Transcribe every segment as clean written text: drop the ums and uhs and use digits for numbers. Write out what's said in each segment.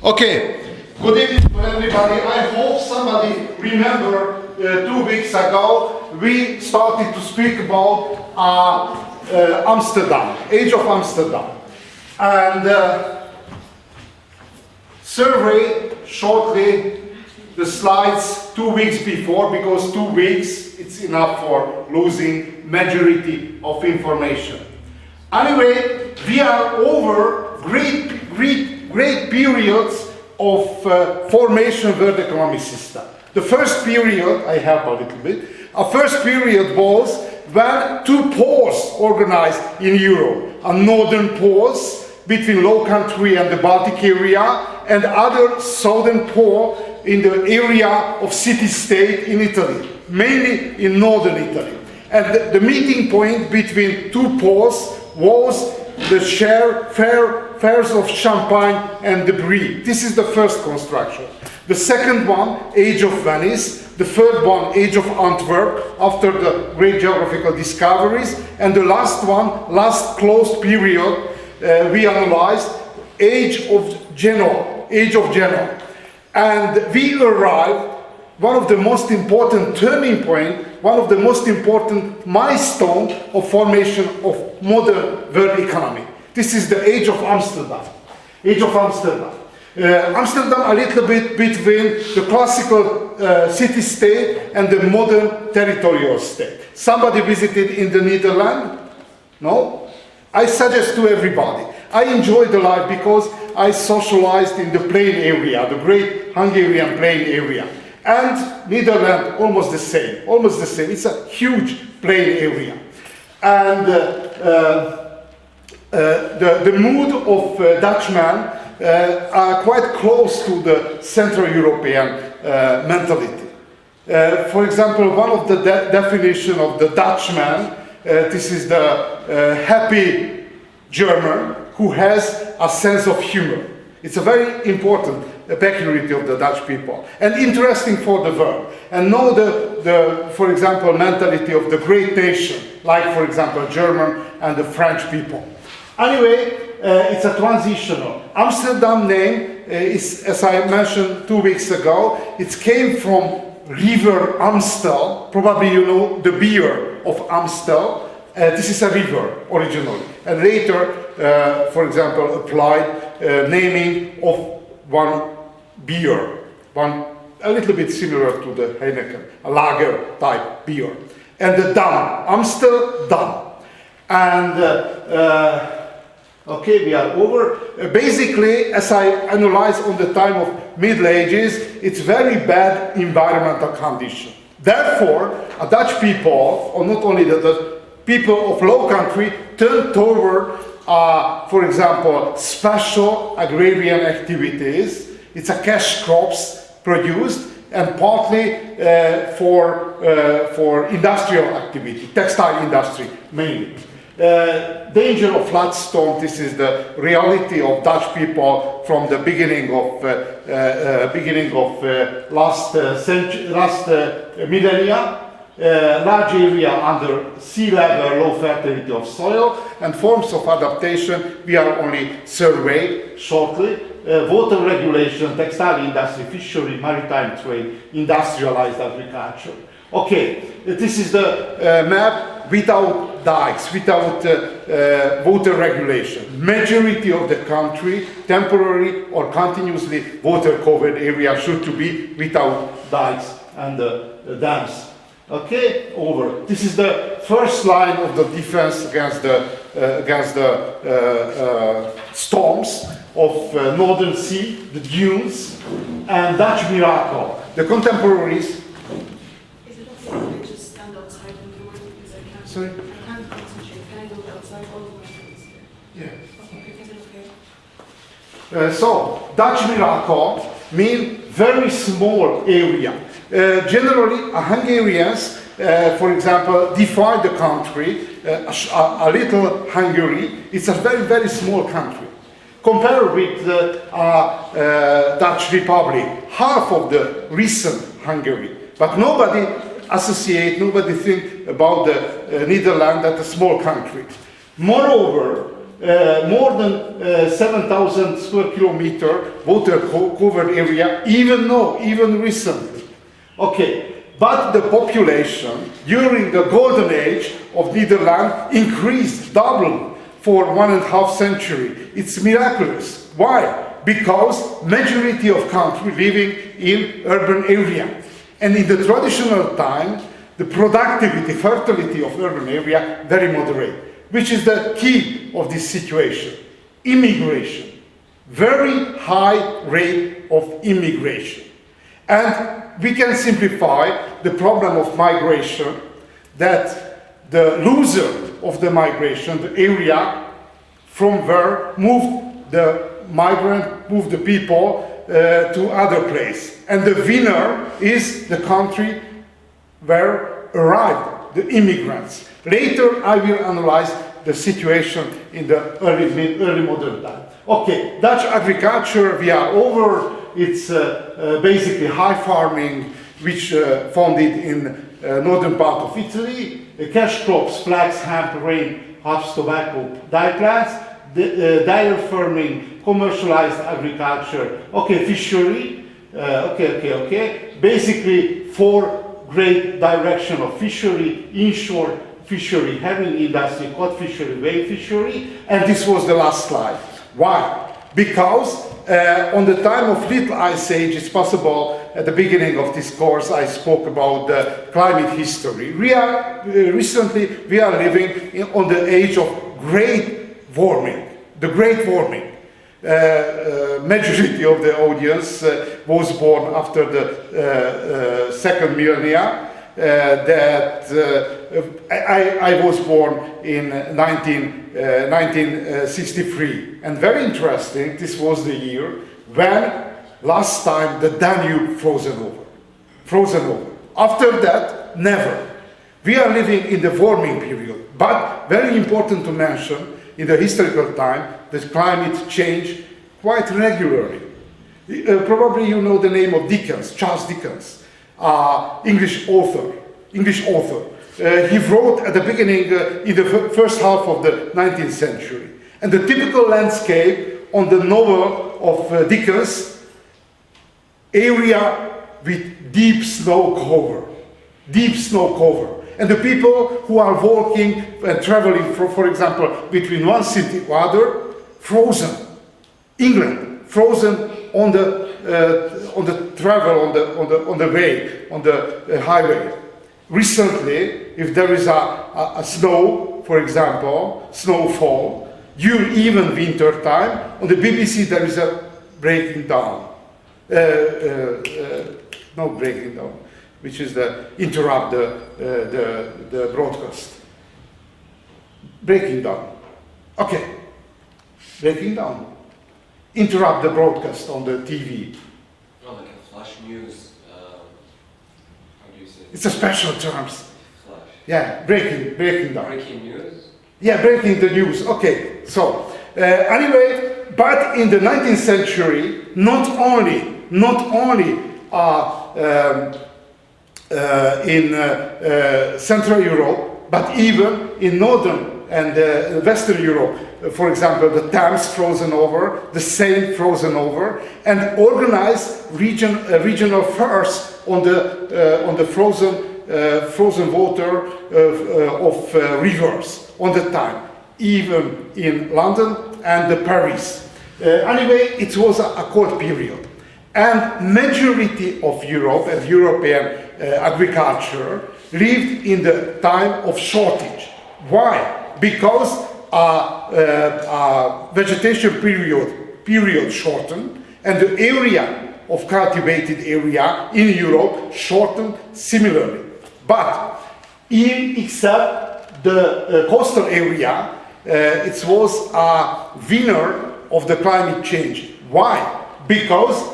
Okay, good evening to everybody. I hope somebody remember 2 weeks ago we started to speak about Amsterdam, age of Amsterdam, and survey shortly the slides 2 weeks before, because 2 weeks it's enough for losing majority of information. Anyway, we are over great periods of formation world economic system. The first period, I help a little bit, a first period was when two poles organized in Europe, a northern poles between Low Country and the Baltic area, and other southern pole in the area of city-state in Italy, mainly in northern Italy. And the meeting point between two poles was the fairs of Champagne and the Brie. This is the first construction. The second one, Age of Venice. The third one, Age of Antwerp, after the great geographical discoveries. And the last one, last closed period, we analyzed Age of Genoa. Age of Genoa. And we arrived one of the most important turning point, one of the most important milestone of formation of modern world economy. This is the age of Amsterdam. Age of Amsterdam. Amsterdam a little bit between the classical city-state and the modern territorial state. Somebody visited in the Netherlands? No? I suggest to everybody. I enjoy the life because I socialized in the plain area, the great Hungarian plain area. And Netherlands, almost the same, almost the same. It's a huge plain area. And the mood of Dutchmen are quite close to the Central European mentality. For example, one of the definition of the Dutchman, this is the happy German who has a sense of humor. It's a very important peculiarity of the Dutch people, and interesting for the world. And know the for example, mentality of the great nation, like for example, German and the French people. Anyway, it's a transitional. Amsterdam name is, as I mentioned 2 weeks ago, it came from River Amstel. Probably you know the beer of Amstel. This is a river originally, and later, for example, applied naming of one beer, a little bit similar to the Heineken, a lager type beer. And the Dam, Amsterdam. And okay, we are over. Basically, as I analyze on the time of Middle Ages, it's very bad environmental condition. Therefore, a Dutch people, or not only the Dutch people of Low Country, turned toward, for example, special agrarian activities. It's a cash crops produced, and partly for industrial activity, textile industry mainly. Danger of flood storm. This is the reality of Dutch people from the beginning of last millennia. Large area under sea level, low fertility of soil, and forms of adaptation we are only surveyed shortly. Water regulation, textile industry, fishery, maritime trade, industrialized agriculture. Okay, this is the map without dikes, without water regulation. Majority of the country, temporary or continuously water covered area should to be without dikes and dams. Okay, over. This is the first line of the defense against the storms of Northern Sea, the dunes, and Dutch miracle. The contemporaries. Is it okay if I just stand outside and do it, because I can't? Sorry? I can't concentrate. Can I do it outside? All of my friends here. Yeah. Okay, is it okay? So, Dutch miracle mean very small area. Generally, Hungarians, for example, divide the country, a little Hungary. It's a very, very small country. Compared with the Dutch Republic, half of the recent Hungary. But nobody nobody think about the Netherlands as a small country. Moreover, 7,000 square kilometer water covered area, even recently. Okay, but the population during the golden age of Netherlands increased, doubled for 1.5 century. It's miraculous. Why? Because majority of country living in urban area. And in the traditional time, the productivity, fertility of urban area very moderate, which is the key of this situation. Immigration. Very high rate of immigration. And we can simplify the problem of migration that the loser of the migration, the area from where moved the migrant, moved the people to other place. And the winner is the country where arrived the immigrants. Later I will analyze the situation in the early modern time. Okay, Dutch agriculture, we are over. It's basically high farming, which founded in northern part of Italy. Cash crops, flax, hemp, grain, hops, tobacco, dye plants. Dairy farming, commercialized agriculture. Okay, fishery. Okay. Basically, 4 great direction of fishery: inshore fishery, herring industry, cod fishery, whale fishery. And this was the last slide. Why? Because on the time of Little Ice Age, it's possible at the beginning of this course I spoke about the climate history. Recently we are living on the age of great warming, the great warming. Majority of the audience was born after the second millennia. I was born in 1963, and very interesting, this was the year when last time the Danube frozen over. After that, never. We are living in the warming period, but very important to mention, in the historical time, the climate changed quite regularly. Probably you know the name of Dickens, Charles Dickens. English author. He wrote at the beginning, in the first half of the 19th century. And the typical landscape on the novel of Dickens, area with deep snow cover. And the people who are walking and traveling, for example, between one city or other, frozen. England, frozen on the travel, on the way, on the highway. Recently, if there is a snow, for example, snowfall, during even winter time, on the BBC there is a breaking down. Not breaking down, which is the interrupt the broadcast. Breaking down. Okay. Breaking down. Interrupt the broadcast on the TV. Oh, like a flash news. How do you say it? It's a special terms. Flash. Yeah, breaking down. Breaking news? Yeah, breaking the news. Okay, so anyway, but in the 19th century, not only in Central Europe, but even in Northern and Western Europe, for example, the Thames frozen over, the Seine frozen over, and organized regional fairs on the frozen water of rivers on the time, even in London and Paris. Anyway, it was a cold period, and majority of Europe and European agriculture lived in the time of shortage. Why? Because vegetation period shortened, and the area of cultivated area in Europe shortened similarly. But except the coastal area, it was a winner of the climate change. Why? Because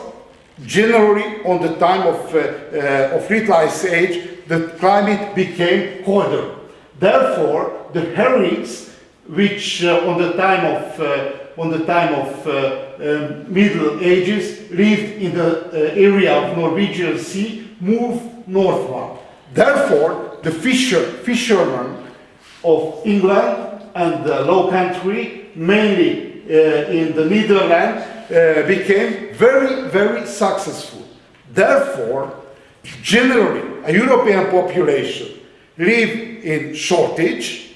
generally on the time of Little Ice Age, the climate became colder. Therefore, the herrings, which on the time of Middle Ages lived in the area of Norwegian Sea, moved northward. Therefore, the fishermen of England and the Low Country mainly in the Netherlands, became very, very successful. Therefore, generally, a European population live in shortage,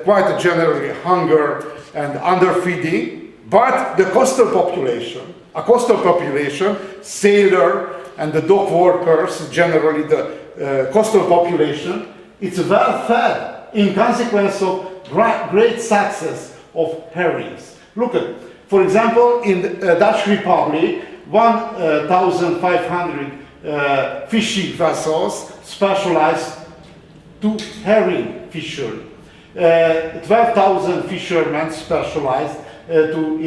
quite generally hunger and underfeeding, but the coastal population, sailor and the dock workers, generally the coastal population, it's well fed in consequence of great success of herrings. Look at, for example, in the Dutch Republic, 1,500 fishing vessels specialized to herring fishery. 12,000 fishermen specialized to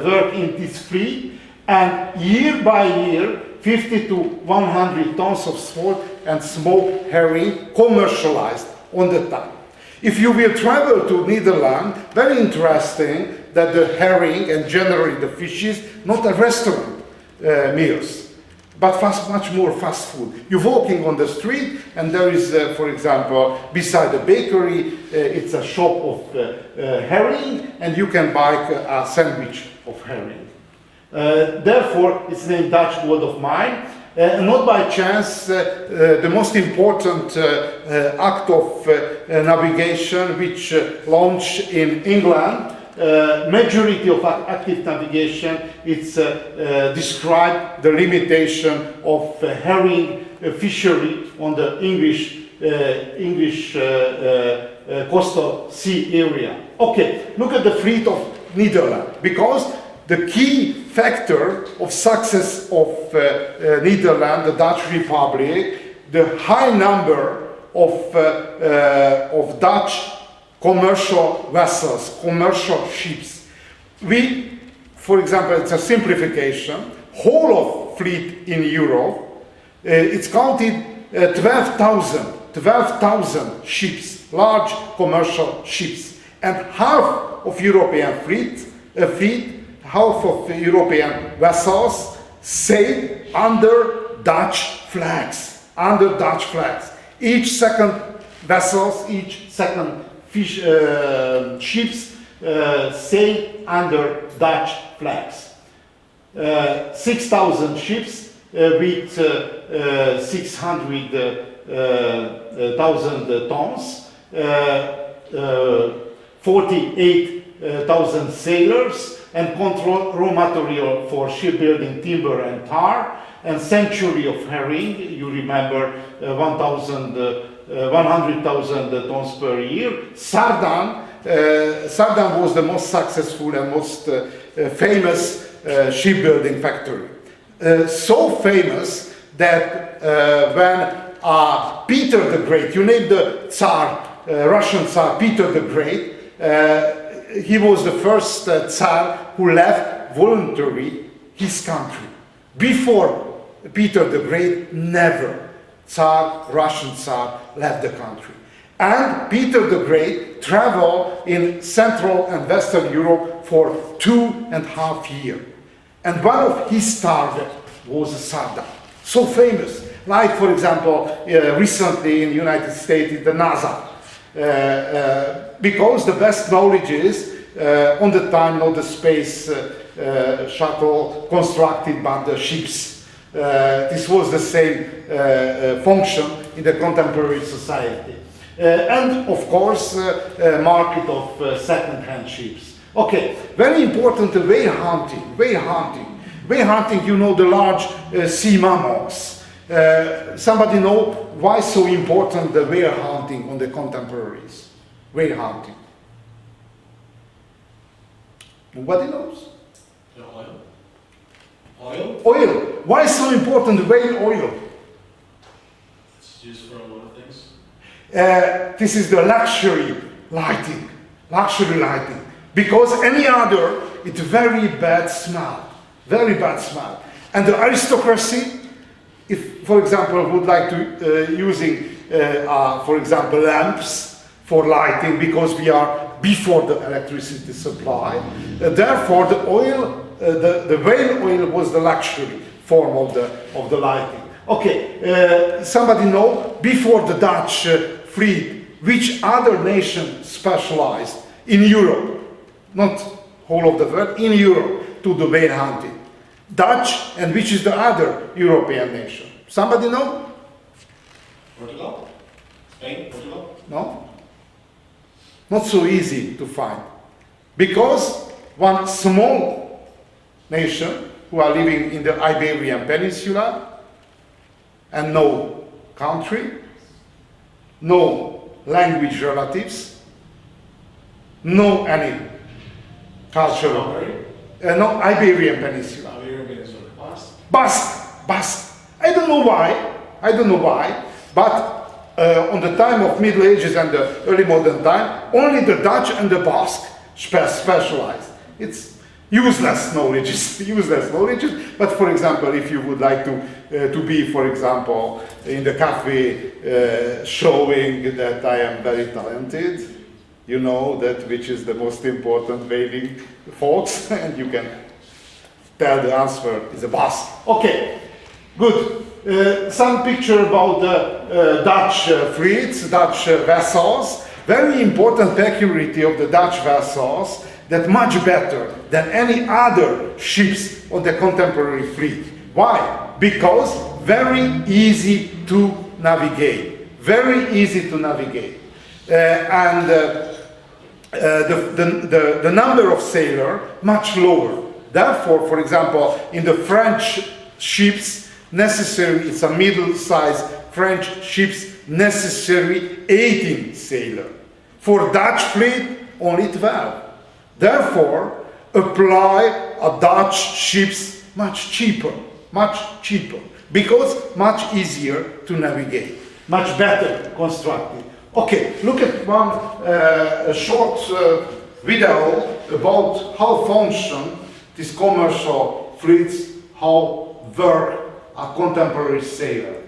work in this fleet, and year by year, 50 to 100 tons of salt and smoked herring commercialized on the time. If you will travel to Netherlands, very interesting that the herring and generally the fishes, not a restaurant meals, but much more fast food. You're walking on the street and there is, for example, beside the bakery, it's a shop of herring, and you can buy a sandwich of herring. Therefore, it's named Dutch gold of mine. Not by chance, the most important act of navigation which launched in England, majority of active navigation, it's described the limitation of herring fishery on the English coastal sea area. Okay, look at the fleet of Netherlands, because the key factor of success of Netherlands, the Dutch Republic, the high number of Dutch commercial vessels, commercial ships. We, for example, it's a simplification, whole of fleet in Europe, it's counted 12,000 ships, large commercial ships, and half of European fleet, half of European vessels sail under Dutch flags, Each second vessels, each second ships sail under Dutch flags. 6,000 ships with 600,000 tons, 48,000 sailors, and control raw material for shipbuilding, timber and tar, and century of herring. You remember 100,000 tons per year. Sardam was the most successful and most famous shipbuilding factory. So famous that when Peter the Great, you named the Tsar, Russian Tsar Peter the Great, he was the first Tsar who left voluntarily his country. Before Peter the Great, never Russian Tsar left the country. And Peter the Great traveled in Central and Western Europe for 2.5 years. And one of his targets was Sardam. So famous. Like, for example, recently in the United States, in the NASA. Because the best knowledge is, on the time, not the space shuttle constructed, but the ships. This was the same function in the contemporary society. And of course, market of second-hand ships. Okay, very important, whale hunting. Whale hunting, you know, the large sea mammals. Somebody know why so important the whale hunting on the contemporaries? Whale hunting. Nobody knows? The oil? Oil? Oil. Why so important whale oil? It's used for a lot of things. This is the luxury lighting. Because any other, it's very bad smell. And the aristocracy, if, for example, would like to using, for example, lamps for lighting, because we are before the electricity supply. Therefore, the oil, the whale oil was the luxury form of the lighting. Okay, somebody know, before the Dutch fleet, which other nation specialized in Europe? not whole of the world, in Europe to do whale hunting. Dutch, and which is the other European nation? Somebody know? Portugal? Spain? Portugal? No? Not so easy to find. Because one small nation who are living in the Iberian Peninsula and no country, no language relatives, no any cultural, Hungary? no Iberian Peninsula. Iberian Peninsula. Basque. I don't know why, but on the time of Middle Ages and the early modern time, only the Dutch and the Basque specialized. It's useless knowledge, but for example, if you would like to be, for example, in the cafe showing that I am very talented, you know that which is the most important whaling folks, and you can tell the answer is a Basque. Okay, good. Some picture about the Dutch fleets, Dutch vessels. Very important peculiarity of the Dutch vessels that much better than any other ships of the contemporary fleet. Why? Because very easy to navigate. Very easy to navigate. And the number of sailors much lower. Therefore, for example, in the French ships, necessary, it's a middle-sized French ships, necessary 18 sailors. For Dutch fleet, only 12. Therefore, apply a Dutch ships much cheaper, because much easier to navigate, much better constructed. Okay, look at one short video about how function these commercial fleets, how work a contemporary sailor.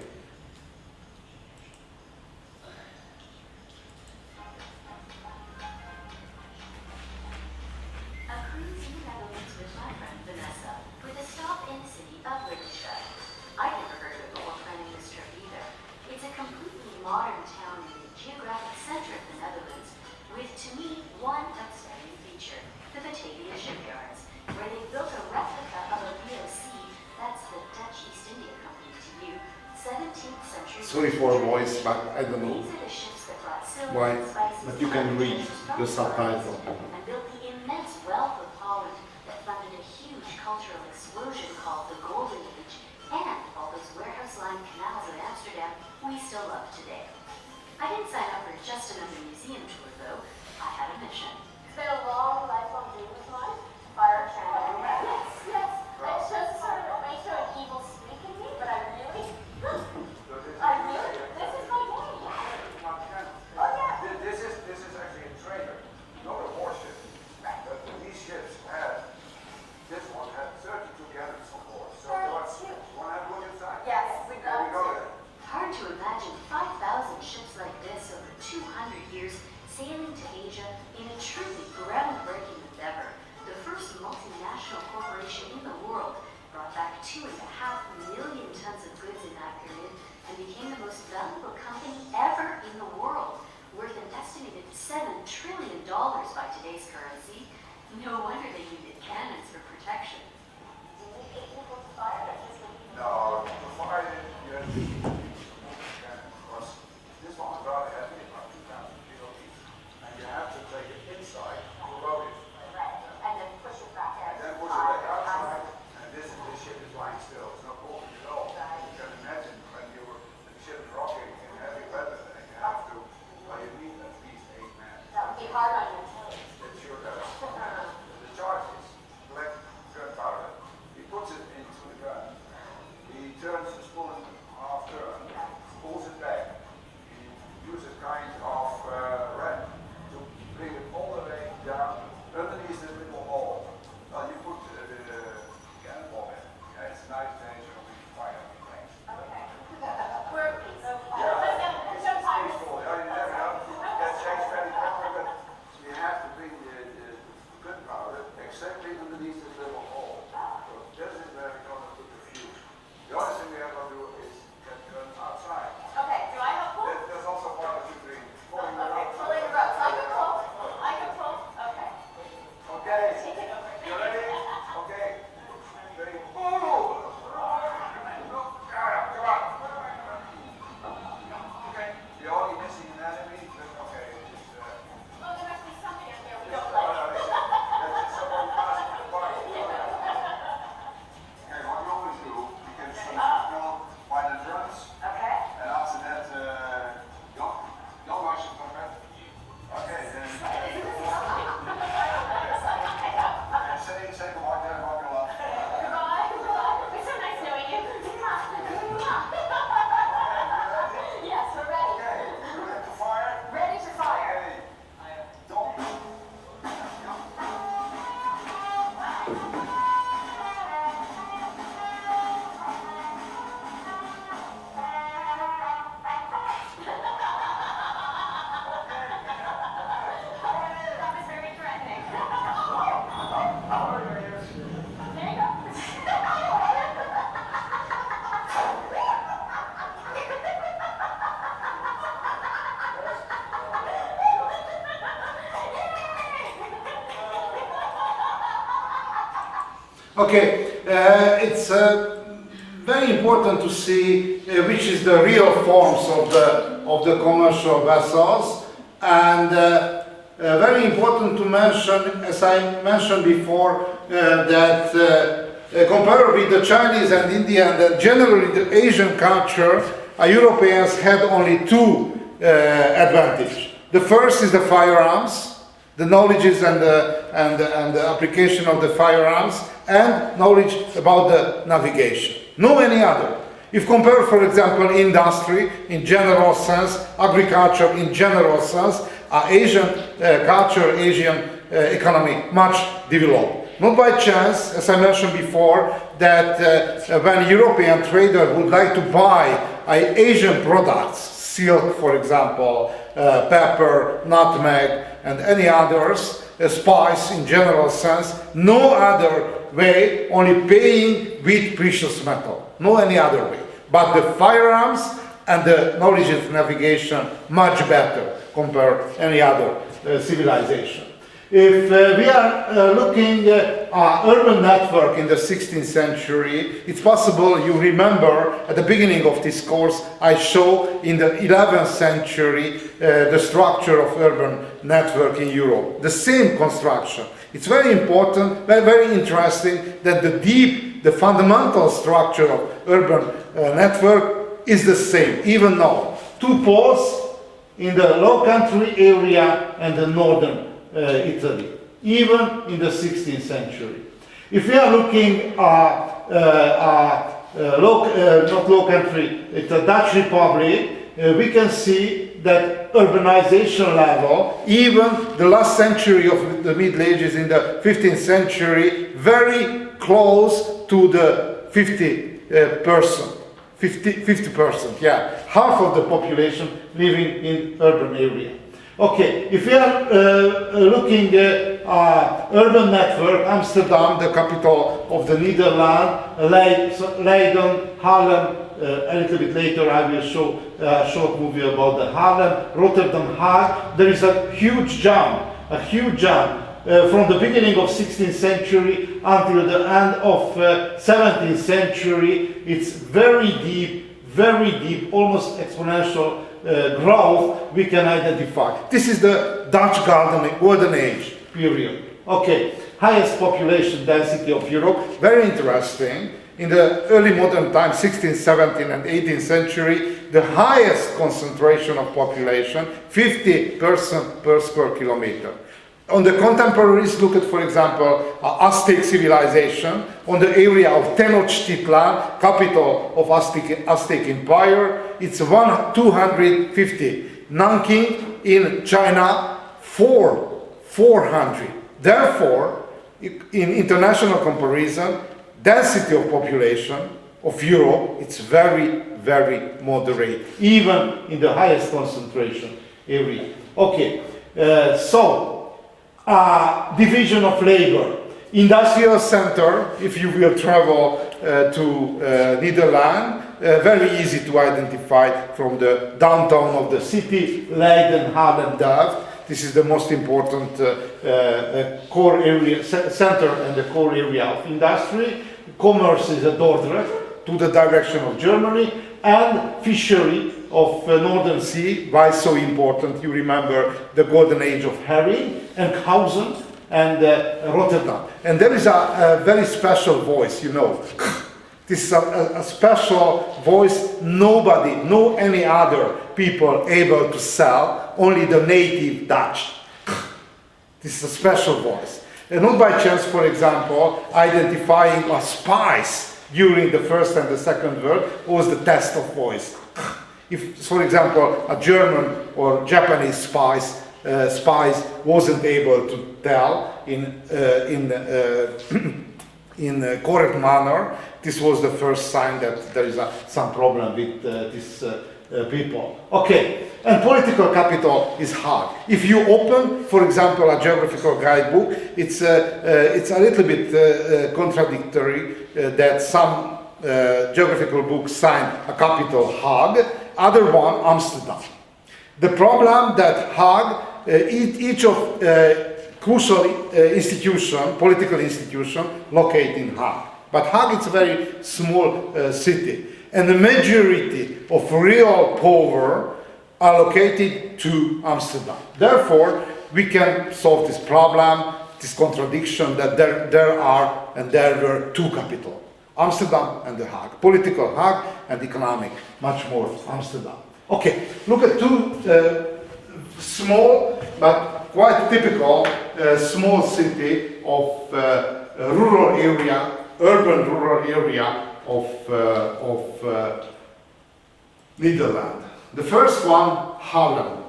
Modern town in the geographic center of the Netherlands, with, to me, one outstanding feature, the Batavia shipyards, where they built a replica of a VOC, that's the Dutch East India Company to you, 17th century. Sorry for a voice, but I don't know These are the ships that brought silver why, and spices but you can read from the subtitle. and built the immense wealth of Holland that funded a huge cultural explosion called the Golden Age, and all those warehouse-lined canals of Amsterdam we still love today. I didn't sign up for just another museum tour, though. I had a mission. It's been a long, lifelong dream of mine to fire a channel. Yes. I just sort of make sure an evil streak in me, but this is my game. Oh yeah. This is actually a trainer, not a warship. These ships have, this one had 32 cannons on board. So you want to have a look inside? Yes, we There we go go. then. Hard to imagine 5,000 ships like this over 200 years sailing to Asia in a truly groundbreaking endeavor, the first multinational Okay, it's very important to see which is the real forms of the commercial vessels, and very important to mention, as I mentioned before, that compared with the Chinese and Indian, that generally the Asian culture, Europeans had only two advantages. The first is the firearms, the knowledges and the application of the firearms, and knowledge about the navigation. No any other. If compare, for example, industry in general sense, agriculture in general sense, Asian culture, Asian economy much developed. Not by chance, as I mentioned before, that when European trader would like to buy Asian products, silk, for example, pepper, nutmeg, and any others, spice in general sense, no other way, only paying with precious metal, no any other way. But the firearms and the knowledge of navigation much better compared to any other civilization. If we are looking at urban network in the 16th century, it's possible you remember at the beginning of this course I show in the 11th century the structure of urban network in Europe. The same construction. It's very important, very interesting that the fundamental structure of urban network is the same, even now. Two poles in the low country area and the northern Italy, even in the 16th century. If we are looking at not low country, it's a Dutch Republic, we can see that urbanization level, even the last century of the Middle Ages in the 15th century, very close to the 50%. 50%, yeah. Half of the population living in urban area. Okay, if we are looking at urban network, Amsterdam, the capital of the Netherlands, Leiden, Haarlem, a little bit later I will show a short movie about the Haarlem, Rotterdam, Haag. There is a huge jump from the beginning of 16th century until the end of 17th century. It's very deep, almost exponential growth we can identify. This is the Dutch Golden Age period. Okay, highest population density of Europe, very interesting. In the early modern time, 16th, 17th and 18th century, the highest concentration of population, 50% per square kilometer. On the contemporaries, look at, for example, Aztec civilization, on the area of Tenochtitlan, capital of Aztec Empire, it's 250. Nanking in China, 400. Therefore, in international comparison, density of population of Europe, it's very, very moderate, even in the highest concentration area. Okay, division of labor. Industrial center, if you will travel to Netherlands, very easy to identify from the downtown of the city, Leiden, Haarlem, Delft. This is the most important core area, center and the core area of industry. Commerce is at Dordrecht, to the direction of Germany, and fishery of Northern Sea. Why so important? You remember the golden age of herring, and Enkhuizen, and Rotterdam. And there is a very special voice, you know. This is a special voice nobody, no any other people able to sell, only the native Dutch. This is a special voice. And not by chance, for example, identifying a spice during the First and the Second World was the test of voice. If, for example, a German or Japanese spies wasn't able to tell in correct manner, this was the first sign that there is some problem with these people. Okay, and political capital is hard. If you open, for example, a geographical guidebook, it's a little bit contradictory that some geographical books sign a capital Hague, other one Amsterdam. The problem that Hague, each of crucial institution, political institution, located in Hague. But Hague is a very small city, and the majority of real power are located to Amsterdam. Therefore, we can solve this problem, this contradiction that there were two capitals, Amsterdam and The Hague. Political Hague and economic, much more Amsterdam. Okay, look at two small but quite typical small city of rural area, urban rural area of Netherlands. The first one, Haarlem.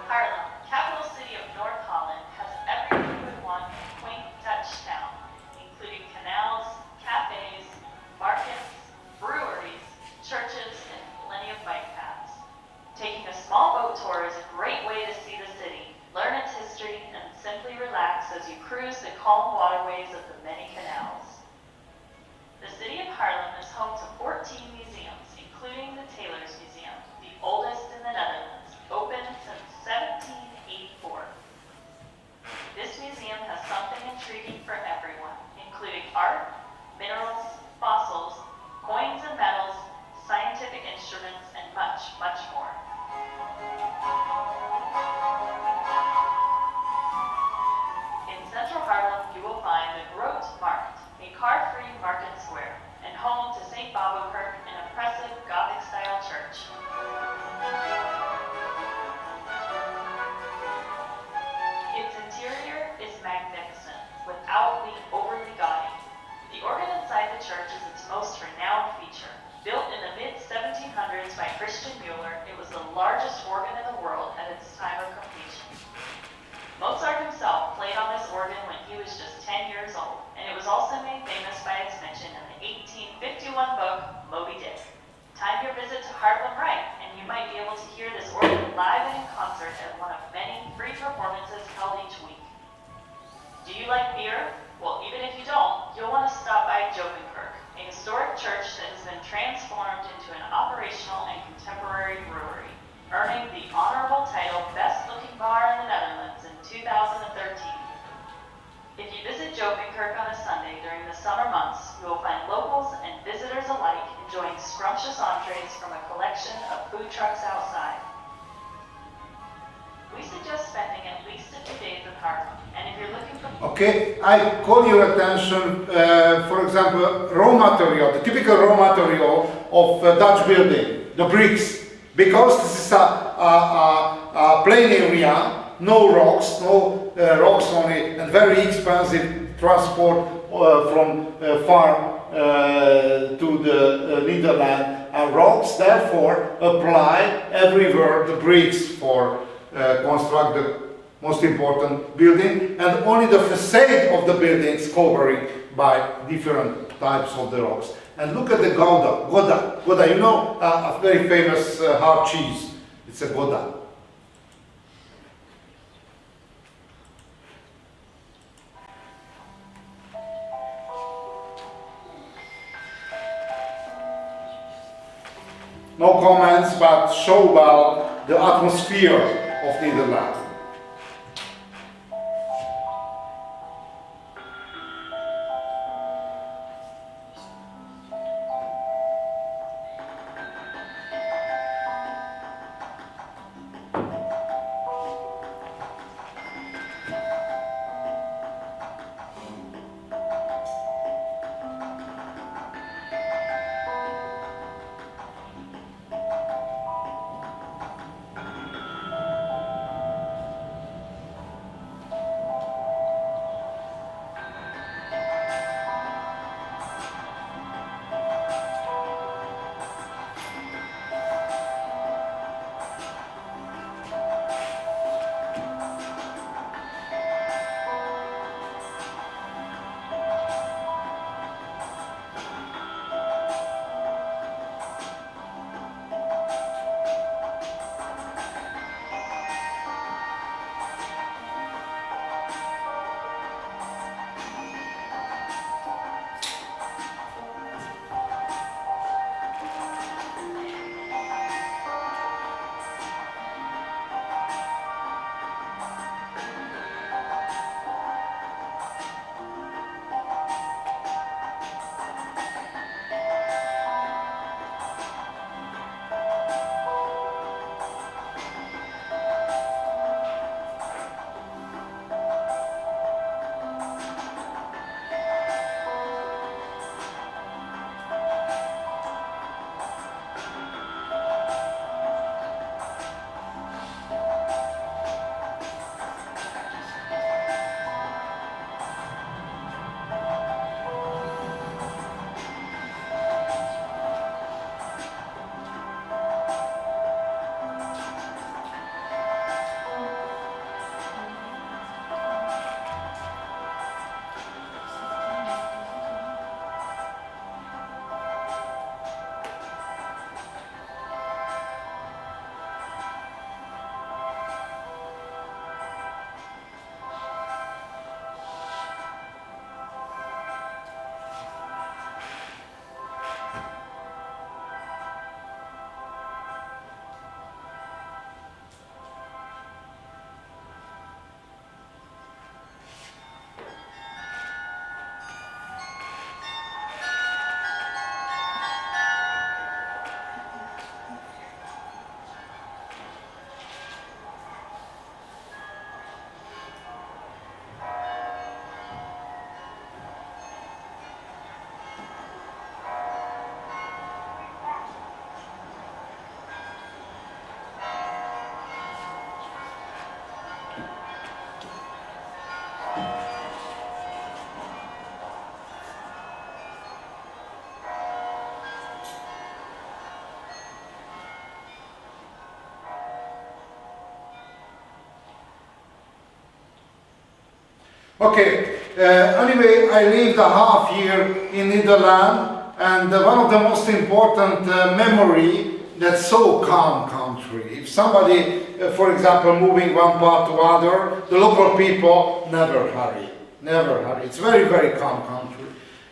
Haarlem, capital city of North Holland, has everything you would want in a quaint Dutch town, including canals, cafes, markets, breweries, churches, and plenty of bike paths. Taking a small boat tour is a great way to see the city, learn its history, and simply relax as you cruise the calm waterways of the many canals. The city of Haarlem is home to 14 museums, including the Tailors Museum, the oldest in the Netherlands, open since 1784. This museum has something intriguing for everyone, including art, minerals, fossils, coins and medals, scientific instruments, and much, much more. In central Haarlem, you will find the Grote Markt, a car-free market square, and home to St. Babokerk, an impressive Gothic-style church. Its interior is magnificent, without being overly gaudy. The organ inside the church is its most renowned feature. Built in the mid-1700s by Christian Mueller, it was the largest organ in the world at its time of completion. Mozart himself played on this organ when he was just 10 years old, and it was also made famous by its mention in the 1851 book, Moby Dick. Time your visit to Haarlem right, and you might be able to hear this organ live and in concert at one of many free performances held each week. Do you like beer? Well, even if you don't, you'll want to stop by Jovenkirk, a historic church that has been transformed into an operational and contemporary brewery, earning the honorable title Best Looking Bar in the Netherlands in 2013. If you visit Jovenkirk on a Sunday during the summer months, you will find locals and visitors alike enjoying scrumptious entrees from a collection of food trucks outside. We suggest spending at least a few days in Haarlem, and if you're looking for... Okay, I call your attention, for example, raw material, the typical raw material of Dutch building, the bricks. Because this is a plain area, no rocks, only, and very expensive transport from farm to the Netherlands, and rocks therefore apply everywhere the bricks for construct the most important building, and only the facade of the building is covered by different types of the rocks. And look at the Gouda, you know, a very famous hard cheese. It's a Gouda. No comments, but show well the atmosphere of Netherlands. Okay, anyway, I lived a half year in Netherlands, and one of the most important memory, that's so calm country. If somebody, for example, moving one part to other, the local people never hurry, never hurry. It's very, very calm country.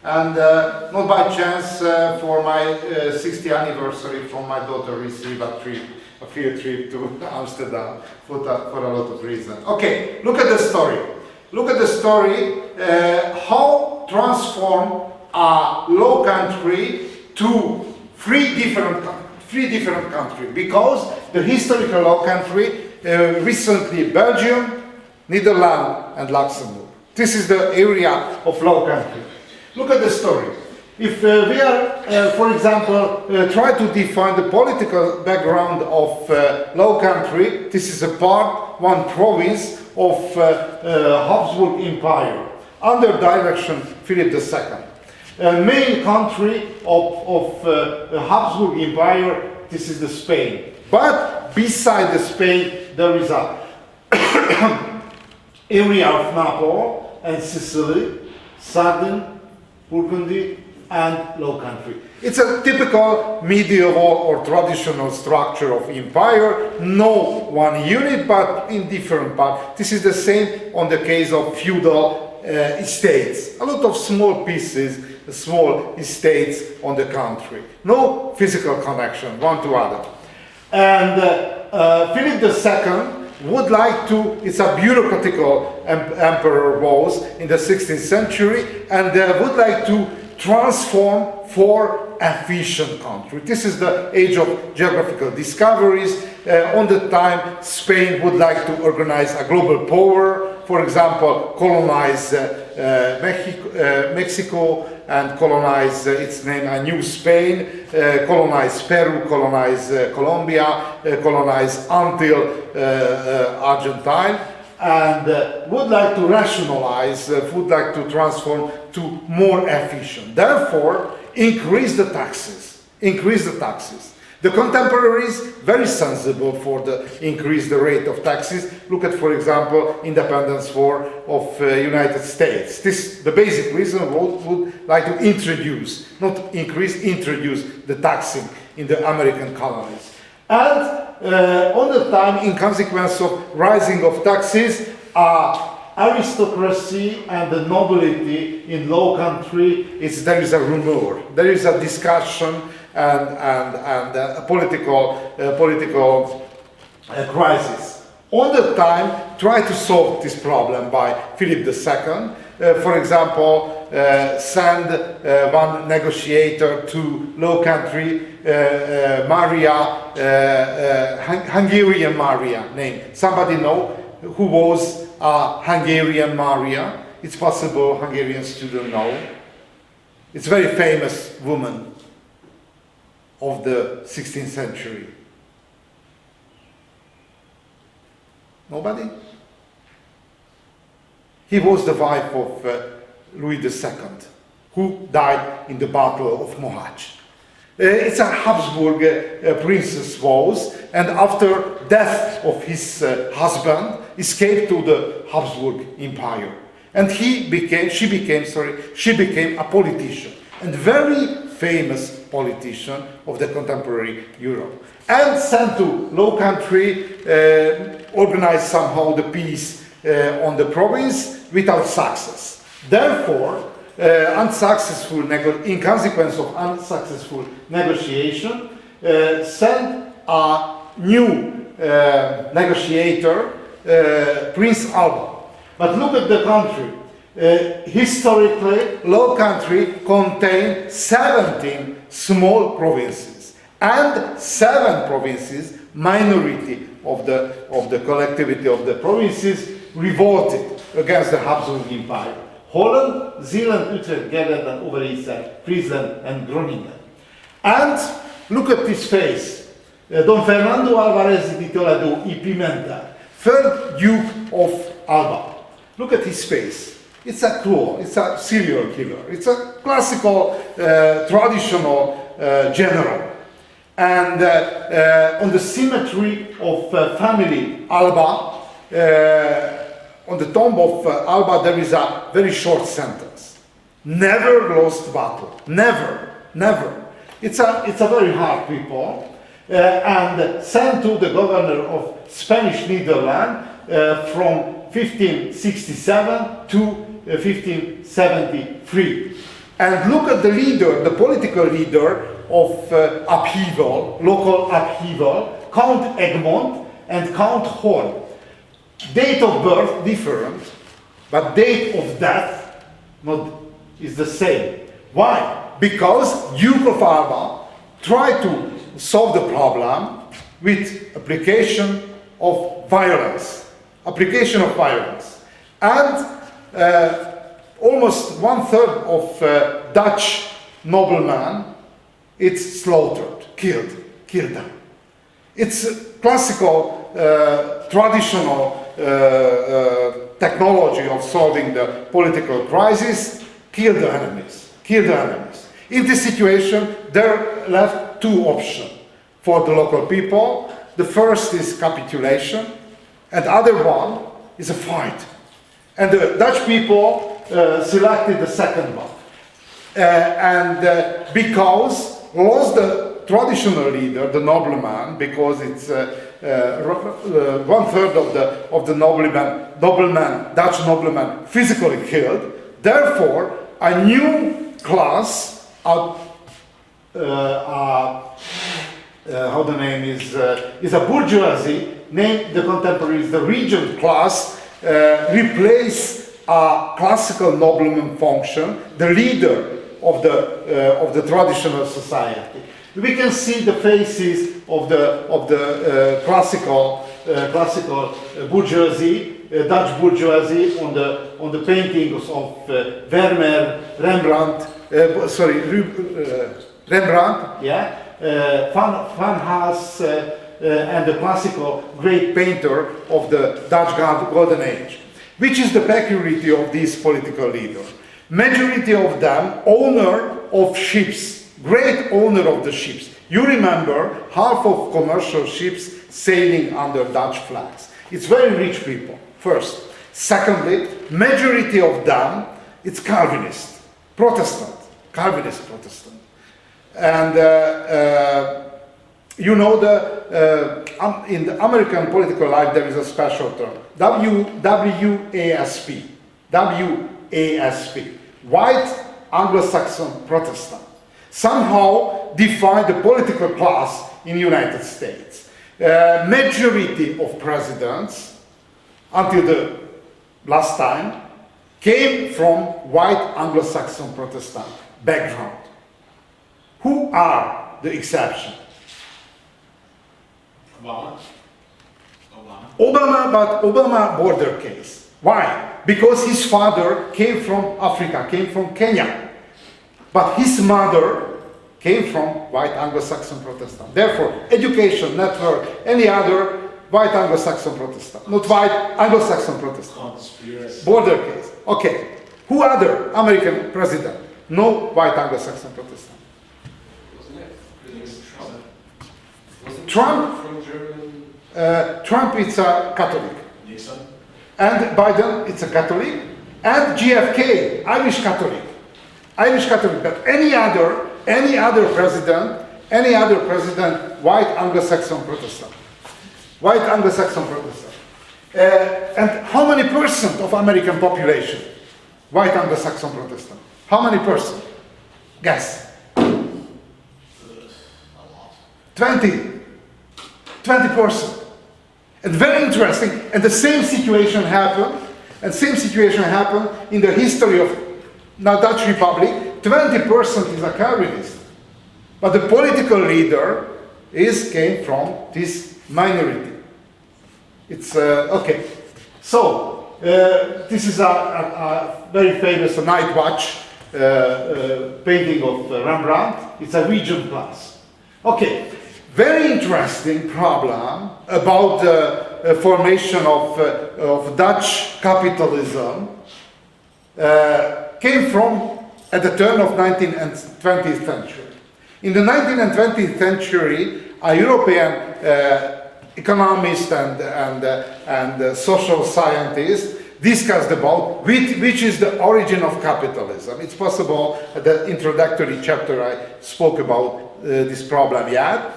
And not by chance, for my 60th anniversary, from my daughter received a field trip to Amsterdam for a lot of reasons. Okay, look at the story. Look at the story, how transform a low country to three different countries, because the historical low country, recently Belgium, Netherlands and Luxembourg. This is the area of low country. Look at the story. If we are, for example, try to define the political background of low country, this is one province of Habsburg Empire, under direction Philip II. Main country of Habsburg Empire, this is the Spain. But beside the Spain, there is a area of Naples and Sicily, Sardin, Burgundy, and Low Country. It's a typical medieval or traditional structure of empire, no one unit, but in different parts. This is the same on the case of feudal estates. A lot of small pieces, small estates on the country. No physical connection, one to other. And Philip II would like to, it's a bureaucratical emperor was in the 16th century, and would like to transform for efficient country. This is the age of geographical discoveries. On the time, Spain would like to organize a global power, for example, colonize Mexico and colonize its name a new Spain, colonize Peru, colonize Colombia, colonize until Argentine, and would like to rationalize, would like to transform to more efficient. Therefore, increase the taxes, increase the taxes. The contemporaries, very sensible for the increase the rate of taxes. Look at, for example, independence war of United States. The basic reason would like to introduce, not increase, introduce the taxing in the American colonies. And on the time, in consequence of rising of taxes, aristocracy and the nobility in Low Country, there is a rumor, there is a discussion and a political crisis. On the time, try to solve this problem by Philip II. For example, send one negotiator to Low Country, Hungarian Maria name. Somebody know who was Hungarian Maria? It's possible Hungarian students know. It's a very famous woman of the 16th century. Nobody? He was the wife of Louis II, who died in the Battle of Mohacs. It's a Habsburg princess was, and after death of his husband, escaped to the Habsburg Empire. And she became a politician, and very famous politician of the contemporary Europe. And sent to Low Country, organized somehow the peace on the province without success. Therefore, in consequence of unsuccessful negotiation, sent a new negotiator, Prince Alba. But look at the country. Historically, Low Country contained 17 small provinces and 7 provinces, minority of the collectivity of the provinces, revolted against the Habsburg Empire. Holland, Zeeland, Utrecht, Gelderland, Overijssel, Friesland and Groningen. And look at this face. Don Fernando Alvarez de Toledo y Pimenta, 3rd Duke of Alba. Look at his face. It's a cruel, it's a serial killer. It's a classical, traditional general. And on the symmetry of family Alba, on the tomb of Alba, there is a very short sentence. Never lost battle. Never, never. It's a very hard people. And sent to the governor of Spanish Netherlands from 1567 to 1573. And look at the leader, the political leader of upheaval, local upheaval, Count Egmont and Count Horn. Date of birth different, but date of death is the same. Why? Because Duke of Alba tried to solve the problem with application of violence. Application of violence. And almost 1/3 of Dutch noblemen, it's slaughtered, killed them. It's a classical, traditional technology of solving the political crisis. Kill the enemies. In this situation, there left two options for the local people. The first is capitulation, and the other one is a fight. And the Dutch people selected the second one. Because lost the traditional leader, the nobleman, because it's 1/3 of the nobleman, Dutch nobleman, physically killed. Therefore, a new class, how the name is a bourgeoisie, named the contemporaries the regent class, replace a classical nobleman function, the leader of the traditional society. We can see the faces of the classical bourgeoisie, Dutch bourgeoisie, on the paintings of Vermeer, Rembrandt, Van Haas, and the classical great painter of the Dutch Golden Age. Which is the peculiarity of these political leaders? Majority of them owner of ships, great owner of the ships. You remember half of commercial ships sailing under Dutch flags. It's very rich people, first. Secondly, majority of them, it's Calvinist, Protestant. And you know, in the American political life there is a special term, WASP, White Anglo-Saxon Protestant. Somehow define the political class in the United States. Majority of presidents, until the last time, came from white Anglo-Saxon Protestant background. Who are the exception? Obama border case. Why? Because his father came from Africa, came from Kenya. But his mother came from white Anglo-Saxon Protestant. Therefore, education, network, any other white Anglo-Saxon Protestant. Not white Anglo-Saxon Protestant. Conspiracy. Border case. Okay. Who other American president? No white Anglo-Saxon Protestant. Wasn't it? Trump. Wasn't Trump? from German? Trump is a Catholic. Nixon. And Biden, it's a Catholic. And JFK, Irish Catholic. But any other president, white Anglo-Saxon Protestant. And how many percent of American population? White Anglo-Saxon Protestant. How many percent? Guess. A lot. 20%. And very interesting. And the same situation happened. In the history of now Dutch Republic. 20% is a Calvinist. But the political leader came from this minority. It's okay. So this is a very famous night watch painting of Rembrandt. It's a region class. Okay. Very interesting problem about the formation of Dutch capitalism came from at the turn of 19th and 20th century. In the 19th and 20th century, a European economist and social scientist, discussed about which is the origin of capitalism. It's possible the introductory chapter I spoke about this problem yet.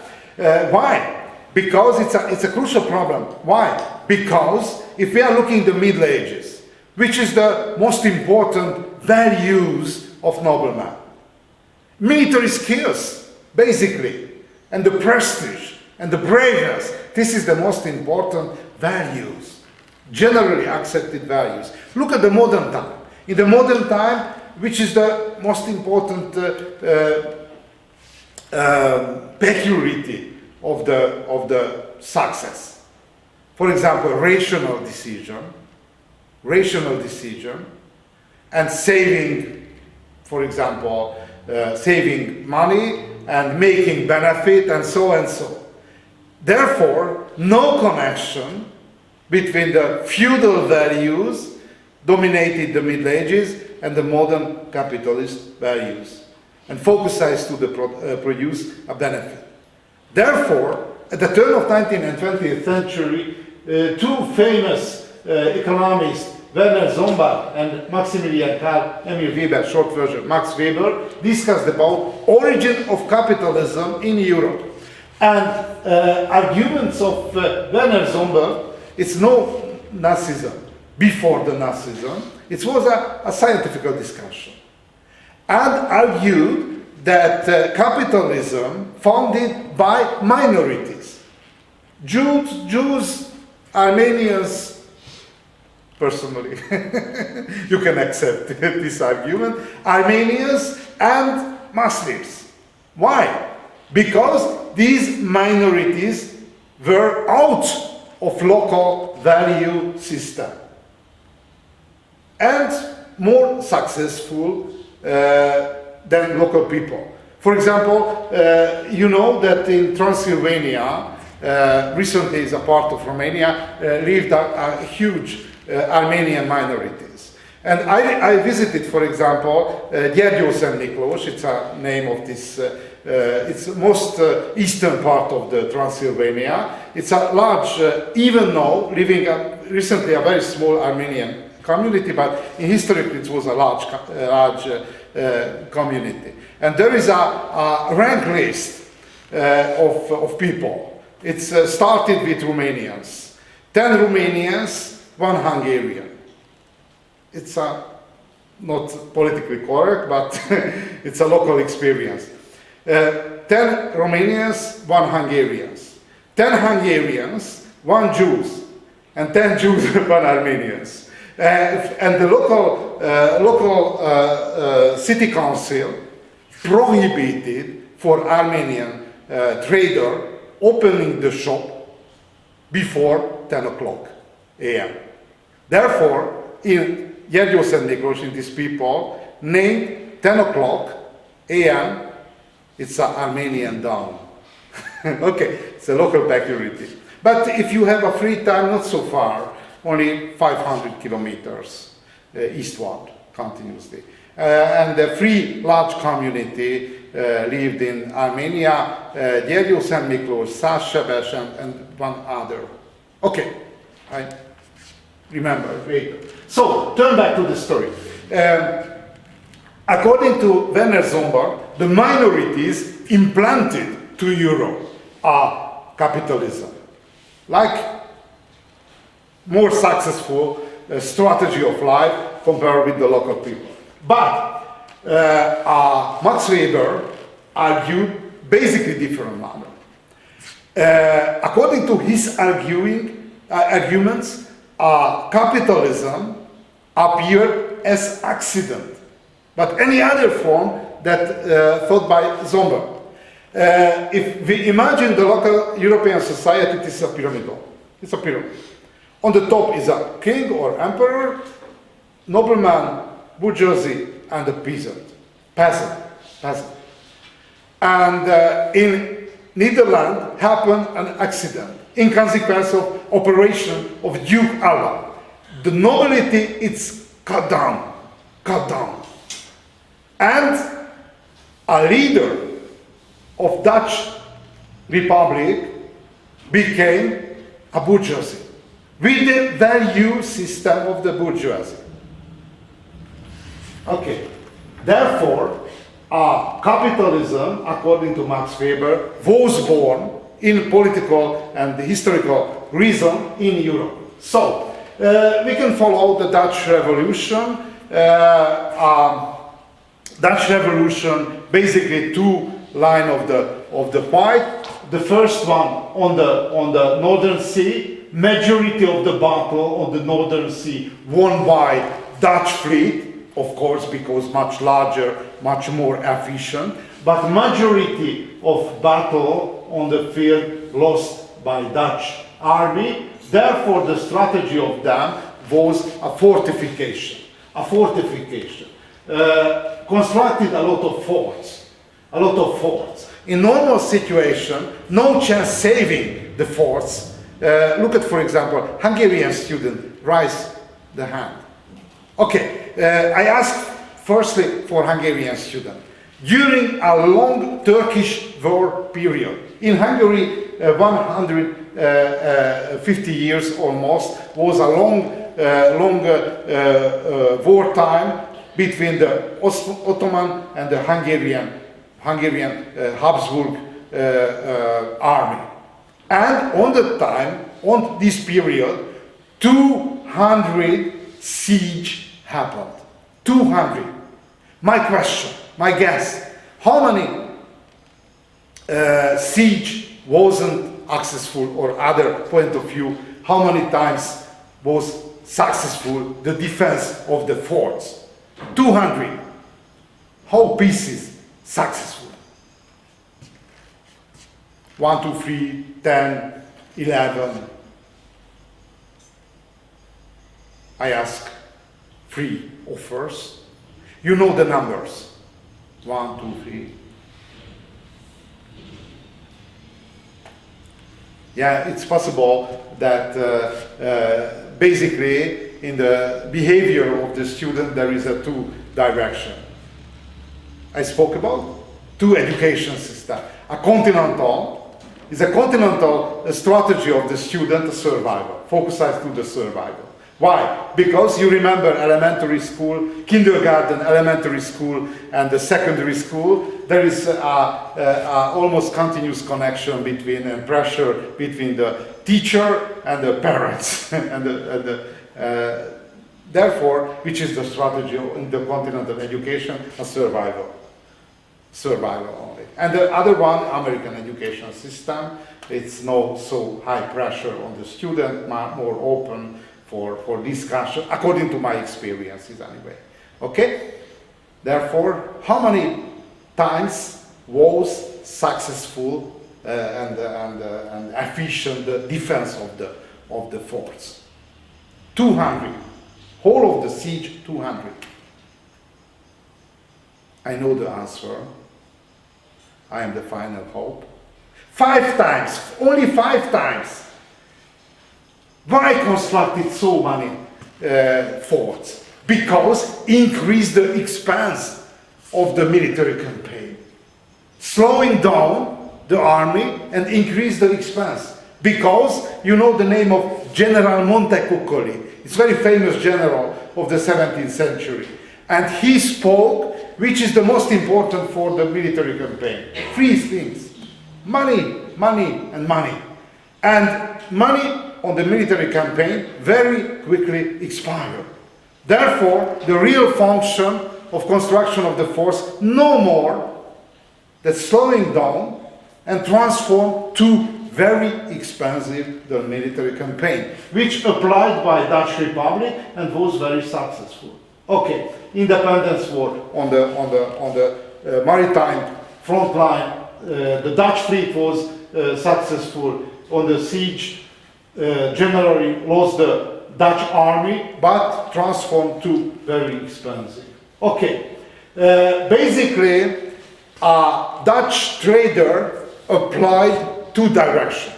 Why? Because it's a crucial problem. Why? Because if we are looking at the Middle Ages, which is the most important values of noblemen? Military skills, basically, and the prestige and the braveness. This is the most important values, generally accepted values. Look at the modern time. In the modern time, which is the most important peculiarity of the success? For example, rational decision, and saving, for example, saving money and making benefit and so and so. Therefore, no connection between the feudal values dominated the Middle Ages and the modern capitalist values, and focuses to the produce a benefit. Therefore, at the turn of 19th and 20th century, two famous economists, Werner Sombart and Maximilian Karl Emil Weber, short version, Max Weber, discussed about origin of capitalism in Europe. And arguments of Werner Sombart, it's no Nazism. Before the Nazism, it was a scientific discussion, and argued that capitalism founded by minorities, Jews, Armenians. Personally, you can accept this argument, Armenians and Muslims. Why? Because these minorities were out of local value system and more successful than local people. For example, you know that in Transylvania, recently is a part of Romania, lived a huge Armenian minorities. And I visited, for example, Gyergyósz and Miklós. It's a name of this, it's most eastern part of the Transylvania. It's a large, even though living recently a very small Armenian community, but in historically it was a large community. And there is a rank list of people. It's started with Romanians. 10 Romanians, 1 Hungarian. It's not politically correct, but it's a local experience. 10 Romanians, 1 Hungarians. 10 Hungarians, 1 Jews. And 10 Jews, 1 Armenians. And the local city council prohibited for Armenian trader opening the shop before 10 o'clock a.m. Therefore, in Gyergyósz and Miklós, these people named 10 o'clock a.m. it's an Armenian dawn. Okay, it's a local peculiarity. But if you have a free time, not so far, only 500 kilometers eastward continuously. And the free large community lived in Armenia, Gyergyósz and Miklós, Szássebes, and one other. Okay, I remember later. So, turn back to the story. According to Werner Sombart, the minorities implanted to Europe are capitalism. Like more successful strategy of life compared with the local people. But Max Weber argued basically different manner. According to his arguments, capitalism appeared as accident, but any other form that thought by Sombart. If we imagine the local European society, it is a pyramidal. It's a pyramid. On the top is a king or emperor, nobleman, bourgeoisie, and a peasant. And in Netherlands happened an accident in consequence of operation of Duke Alva. The nobility is cut down. And a leader of Dutch Republic became a bourgeoisie. with the value system of the bourgeoisie. Okay, therefore, capitalism, according to Max Weber, was born in political and historical reason in Europe. So, we can follow the Dutch Revolution. Dutch Revolution, basically two lines of the pie. The first one on the Northern Sea, majority of the battle on the Northern Sea won by Dutch fleet, of course, because much larger, much more efficient, but majority of battle on the field lost by Dutch army. Therefore, the strategy of them was a fortification. Constructed a lot of forts. In normal situation, no chance saving the forts. Look at, for example, Hungarian student, raise the hand. Okay, I asked firstly for Hungarian student. During a long Turkish war period, in Hungary, 150 years almost, was a long war time between the Ottoman and the Hungarian Habsburg army. And on this period, 200 siege happened. 200. My question, my guess, how many siege wasn't successful, or other point of view, how many times was successful the defense of the forts? 200. How pieces successful? 1, 2, 3, 10, 11. I ask 3 offers. You know the numbers. 1, 2, 3. Yeah, it's possible that basically in the behavior of the student there is a two direction. I spoke about two education system. A continental strategy of the student survival, focused to the survival. Why? Because you remember elementary school, kindergarten, elementary school, and the secondary school. There is almost continuous connection between and pressure between the teacher and the parents, therefore, which is the strategy in the continental education, a survival only. And the other one, American education system, it's no so high pressure on the student, more open for discussion, according to my experiences anyway. Okay? Therefore, how many times was successful and efficient the defense of the forts? 200. Whole of the siege, 200. I know the answer. I am the final hope. 5 times, only 5 times. Why constructed so many forts? Because increase the expense of the military campaign, slowing down the army and increase the expense. Because you know the name of General Montecuccoli. It's a very famous general of the 17th century. And he spoke, which is the most important for the military campaign. 3 things. Money, money, and money. And money on the military campaign very quickly expired. Therefore, the real function of construction of the force no more than slowing down and transform to very expensive the military campaign, which applied by Dutch Republic and was very successful. Okay, independence war on the maritime front line. The Dutch fleet was successful on the siege. Generally lost the Dutch army, but transformed to very expensive. Okay, basically, a Dutch trader applied 2 directions.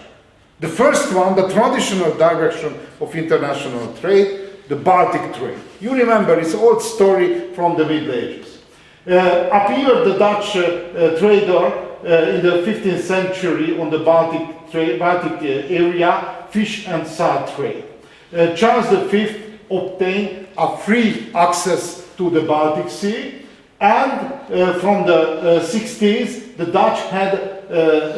The first one, the traditional direction of international trade, the Baltic trade. You remember, it's an old story from the Middle Ages. Appeared the Dutch trader in the 15th century on the Baltic area, fish and salt trade. Charles V obtained a free access to the Baltic Sea, and from the 60s, the Dutch had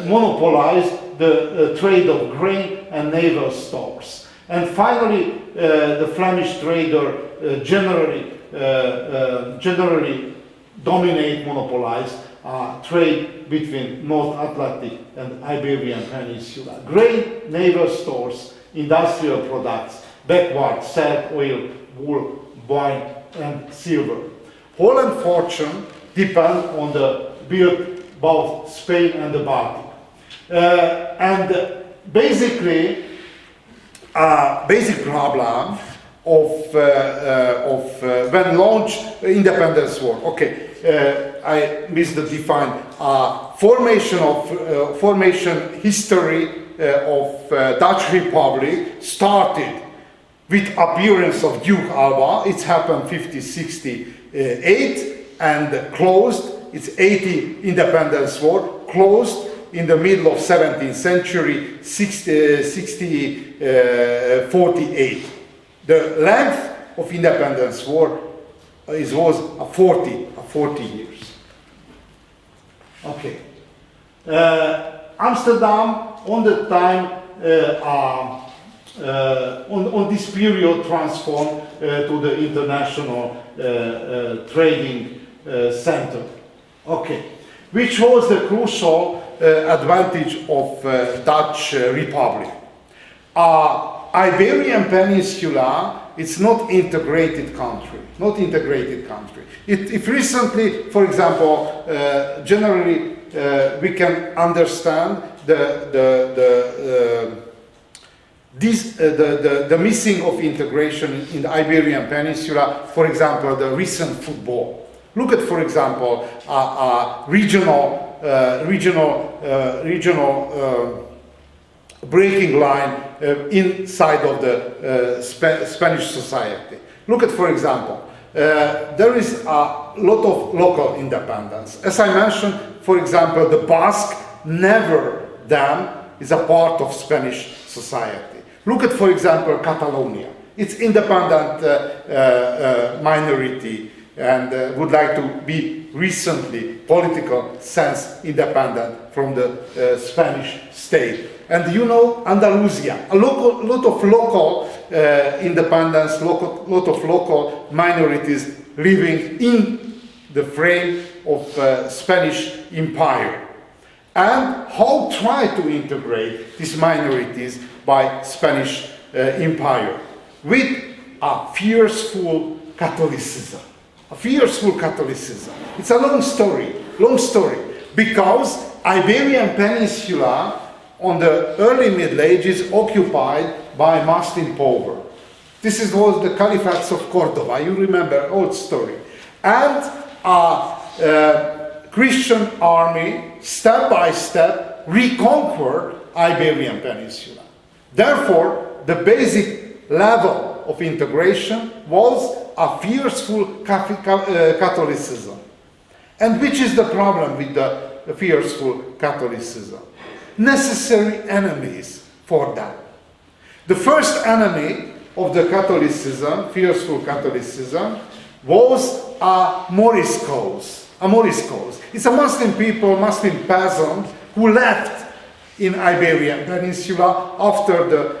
monopolized the trade of grain and naval stores. And finally, the Flemish trader generally monopolized trade between North Atlantic and Iberian Peninsula. Grain, naval stores, industrial products, backward, salt, oil, wool, wine, and silver. Holland's fortune depends on the build both Spain and the Baltic. And basically, basic problem of when launched independence war. Okay, I missed the define formation history of Dutch Republic started with appearance of Duke Alva. It's happened 1568 and closed. It's 80 independence war closed in the middle of 17th century, 48. The length of independence war was 40 years. Okay. Amsterdam on the time on this period transformed to the international trading center. Okay. Which was the crucial advantage of Dutch Republic. Iberian Peninsula, it's not integrated country. If recently, for example, generally we can understand the missing of integration in the Iberian Peninsula, for example, the recent football. Look at, for example, regional breaking line inside of the Spanish society. Look at, for example, there is a lot of local independence. As I mentioned, for example, the Basque never then is a part of Spanish society. Look at, for example, Catalonia. It's independent minority and would like to be recently political sense independent from the Spanish state. And you know, Andalusia, a lot of local independence, lot of local minorities living in the frame of Spanish Empire. And how try to integrate these minorities by Spanish Empire with a fearful Catholicism. It's a long story, because Iberian Peninsula on the early Middle Ages occupied by Muslim power. This was the Caliphates of Cordoba, you remember, old story. And a Christian army, step by step, reconquered Iberian Peninsula. Therefore, the basic level of integration was a fearful Catholicism. And which is the problem with the fearful Catholicism? Necessary enemies for that. The first enemy of the Catholicism, fearful Catholicism, was a Moriscos. It's a Muslim people, Muslim peasant who left in Iberian Peninsula after the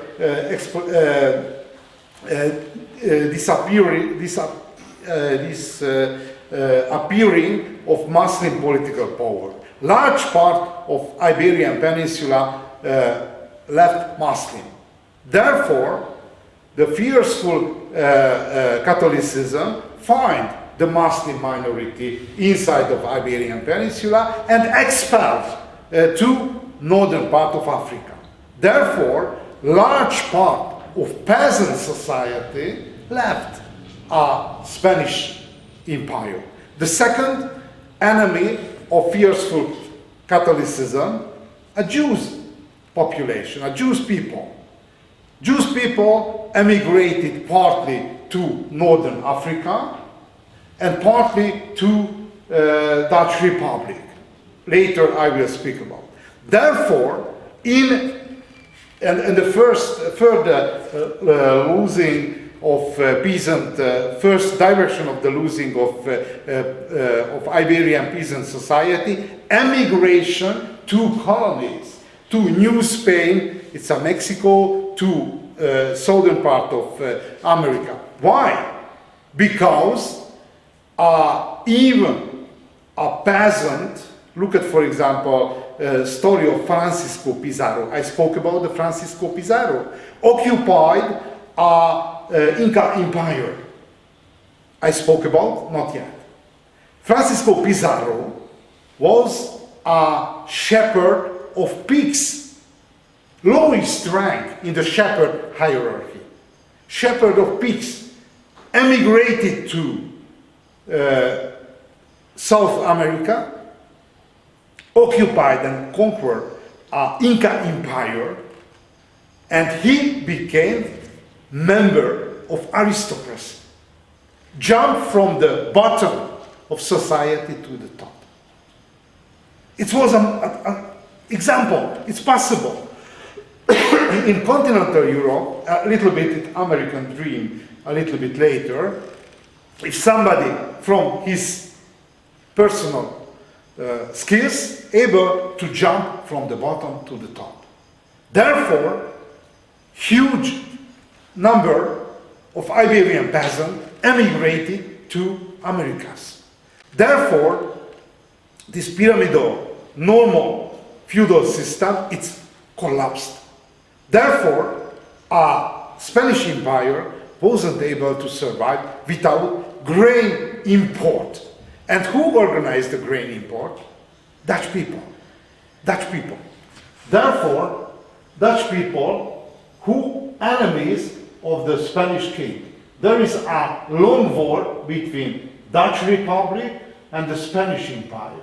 appearing of Muslim political power. Large part of Iberian Peninsula left Muslim. Therefore, the fearful Catholicism find the Muslim minority inside of Iberian Peninsula and expelled to northern part of Africa. Therefore, large part of peasant society left a Spanish Empire. The second enemy of fearful Catholicism, a Jews population, a Jewish people. Jewish people emigrated partly to northern Africa and partly to Dutch Republic. Later I will speak about. Therefore, in and the further losing of peasant, first direction of the losing of Iberian peasant society, emigration to colonies, to New Spain, it's a Mexico, to southern part of America. Why? Because even a peasant, look at, for example, story of Francisco Pizarro. I spoke about the Francisco Pizarro, occupied Inca Empire. I spoke about, not yet. Francisco Pizarro was a shepherd of pigs, lowest rank in the shepherd hierarchy. Shepherd of pigs, emigrated to South America, occupied and conquered Inca Empire, and he became member of aristocracy. Jumped from the bottom of society to the top. It was an example. It's possible. In continental Europe, a little bit American dream, a little bit later, if somebody from his personal skills able to jump from the bottom to the top. Therefore, huge number of Iberian peasants emigrated to Americas. Therefore, this pyramidal, normal feudal system, it's collapsed. Therefore, a Spanish Empire wasn't able to survive without grain import. And who organized the grain import? Dutch people. Dutch people. Therefore, Dutch people who enemies of the Spanish king. There is a long war between Dutch Republic and the Spanish Empire.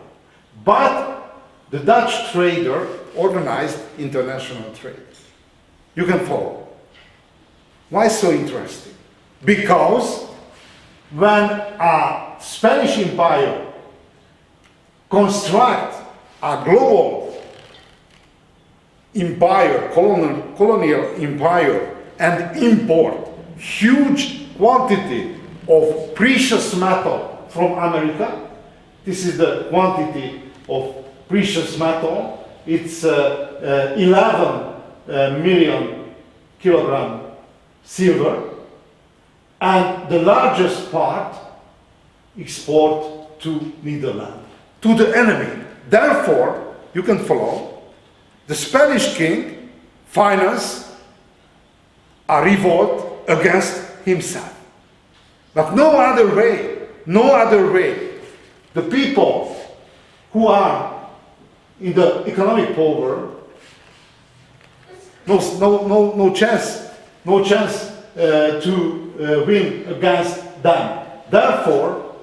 But the Dutch trader organized international trade. You can follow. Why so interesting? Because when a Spanish Empire construct a global empire, colonial empire, and import huge quantity of precious metal from America, this is the quantity of precious metal, it's 11 million kilogram silver, and the largest part export to Netherlands, to the enemy. Therefore, you can follow, the Spanish king financed a revolt against himself. But no other way, no other way. The people who are in the economic power, no chance to win against them. Therefore,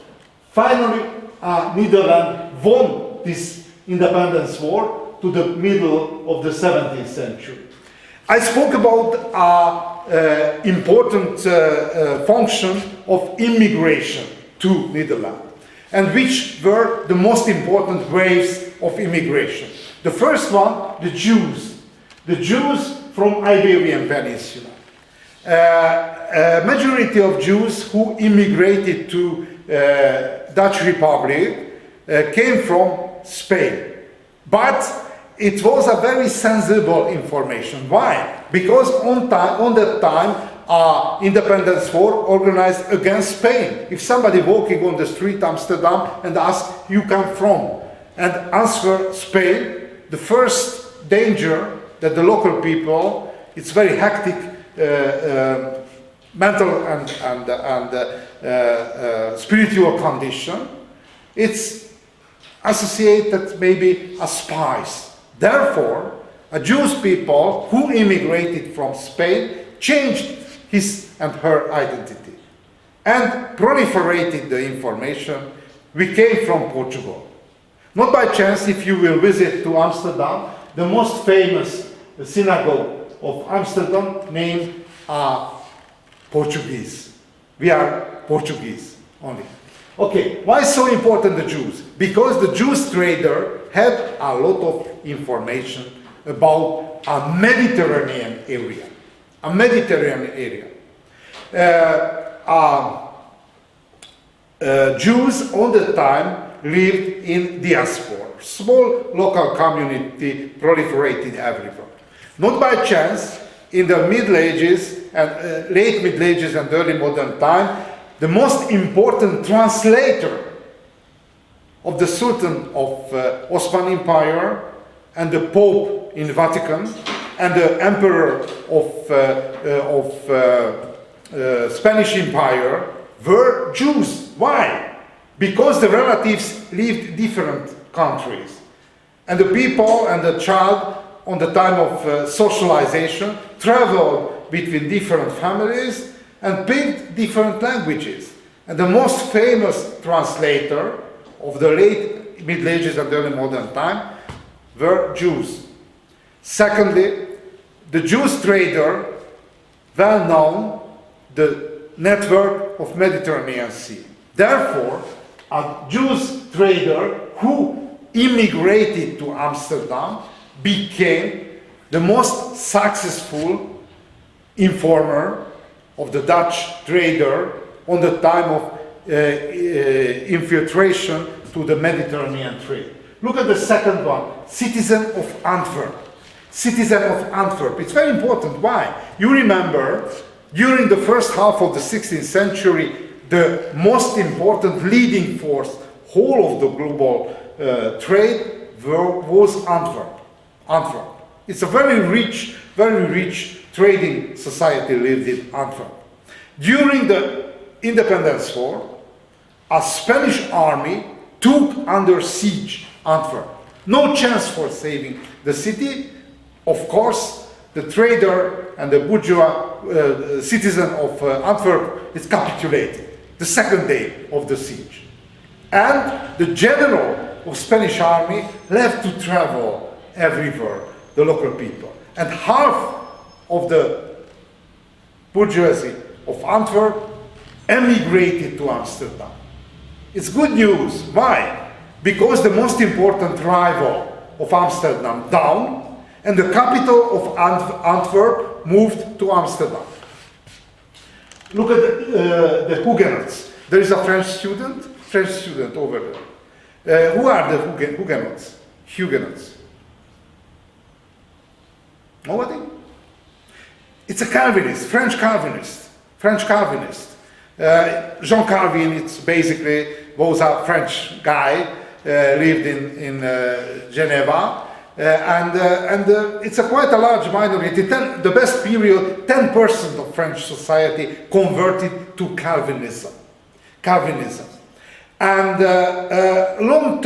finally, Netherlands won this independence war to the middle of the 17th century. I spoke about important function of immigration to Netherlands, and which were the most important waves of immigration. The first one, the Jews. The Jews from Iberian Peninsula. Majority of Jews who immigrated to Dutch Republic came from Spain. But it was a very sensible information. Why? Because on that time, independence war organized against Spain. If somebody walking on the street Amsterdam and asks, you come from? And answer Spain, the first danger that the local people, it's very hectic mental and spiritual condition, it's associated maybe as spies. Therefore, a Jewish people who immigrated from Spain changed his and her identity and proliferated the information. We came from Portugal. Not by chance, if you will visit to Amsterdam, the most famous synagogue of Amsterdam named Portuguese. We are Portuguese only. Okay, why so important the Jews? Because the Jewish trader had a lot of information about a Mediterranean area. A Mediterranean area. Jews all the time lived in diaspora. Small local community proliferated everywhere. Not by chance, in the Middle Ages and late Middle Ages and early modern time, the most important translator of the Sultan of Ottoman Empire and the Pope in Vatican and the Emperor of Spanish Empire were Jews. Why? Because the relatives lived different countries. And the people and the child on the time of socialization traveled between different families and picked different languages. And the most famous translator of the late Middle Ages and early modern time were Jews. Secondly, the Jewish trader, well known, the network of Mediterranean Sea. Therefore, a Jewish trader who immigrated to Amsterdam became the most successful informer of the Dutch trader on the time of infiltration to the Mediterranean trade. Look at the second one, citizen of Antwerp. Citizen of Antwerp. It's very important. Why? You remember, during the first half of the 16th century, the most important leading force, whole of the global trade, was Antwerp. Antwerp. It's a very rich trading society lived in Antwerp. During the Independence War, a Spanish army took under siege Antwerp. No chance for saving the city. Of course, the trader and the bourgeois citizen of Antwerp is capitulated the second day of the siege. And the general of Spanish army left to travel everywhere, the local people. And half of the bourgeoisie of Antwerp emigrated to Amsterdam. It's good news. Why? Because the most important rival of Amsterdam down, and the capital of Antwerp moved to Amsterdam. Look at the Huguenots. There is a French student over there. Who are the Huguenots? Huguenots. Nobody? It's a Calvinist, French Calvinist. Jean Calvin, it's basically, was a French guy, lived in Geneva. And it's quite a large minority. The best period, 10% of French society converted to Calvinism. And long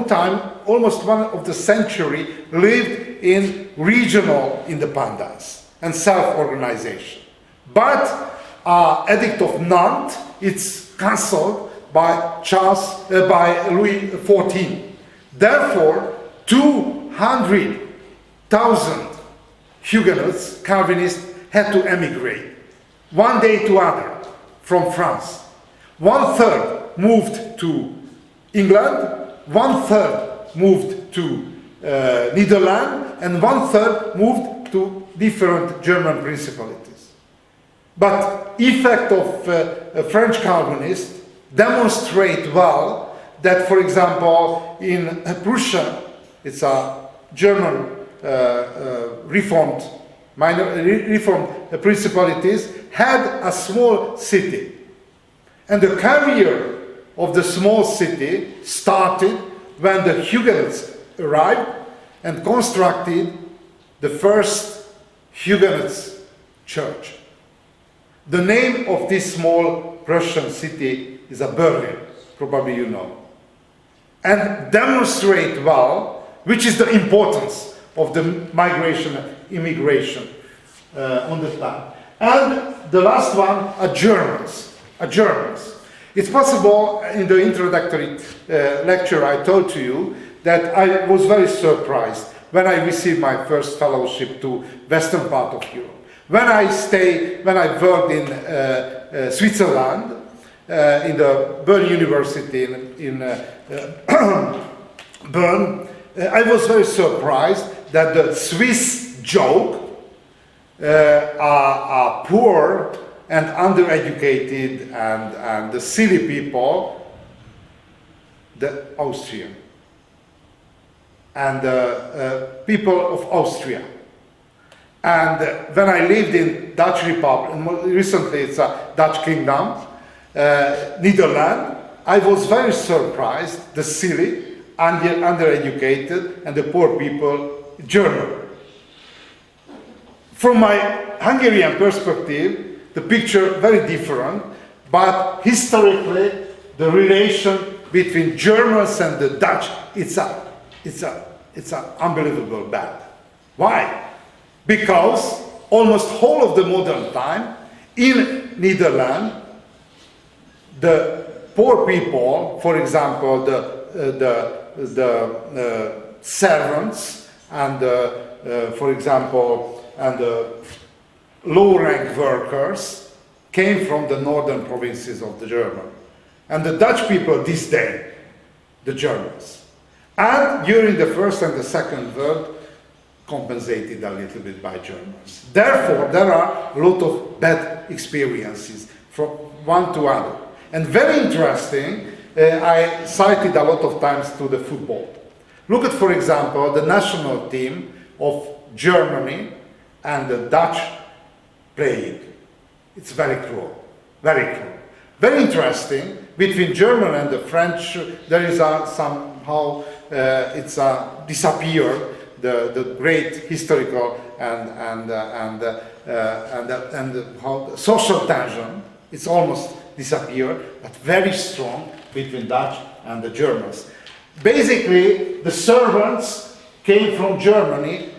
time, almost one of the century, lived in regional independence and self-organization. But Edict of Nantes, it's cancelled by Louis XIV. Therefore, 200,000 Huguenots, Calvinists, had to emigrate, one day to other, from France. 1/3 moved to England, 1/3 moved to Netherlands, and 1/3 moved to different German principalities. But effect of French Calvinists demonstrate well that, for example, in Prussia, it's a German reformed principalities, had a small city. And the career of the small city started when the Huguenots arrived and constructed the first Huguenots church. The name of this small Prussian city is Berlin, probably you know. And demonstrate well which is the importance of the migration and immigration on the time. And the last one are Germans. It's possible, in the introductory lecture I told to you, that I was very surprised when I received my first fellowship to western part of Europe. When I worked in Switzerland, in the Bern University in Bern, I was very surprised that the Swiss joke are poor and undereducated and the silly people, the Austrian and people of Austria. And when I lived in Dutch Republic, recently it's a Dutch kingdom, Netherlands, I was very surprised, the silly, undereducated, and the poor people, German. From my Hungarian perspective, the picture very different, but historically, the relation between Germans and the Dutch, it's a unbelievable bad. Why? Because almost whole of the modern time in Netherlands, the poor people, for example, the servants and for example, and the low-rank workers came from the northern provinces of the German. And the Dutch people disdained the Germans. And during the First and the Second World, compensated a little bit by Germans. Therefore, there are a lot of bad experiences from one to other. And very interesting, I cited a lot of times to the football. Look at, for example, the national team of Germany and the Dutch playing. It's very cruel, very cruel. Very interesting, between German and the French, there is somehow, it's disappeared, the great historical and social tension. It's almost disappeared, but very strong between Dutch and the Germans. Basically, the servants came from Germany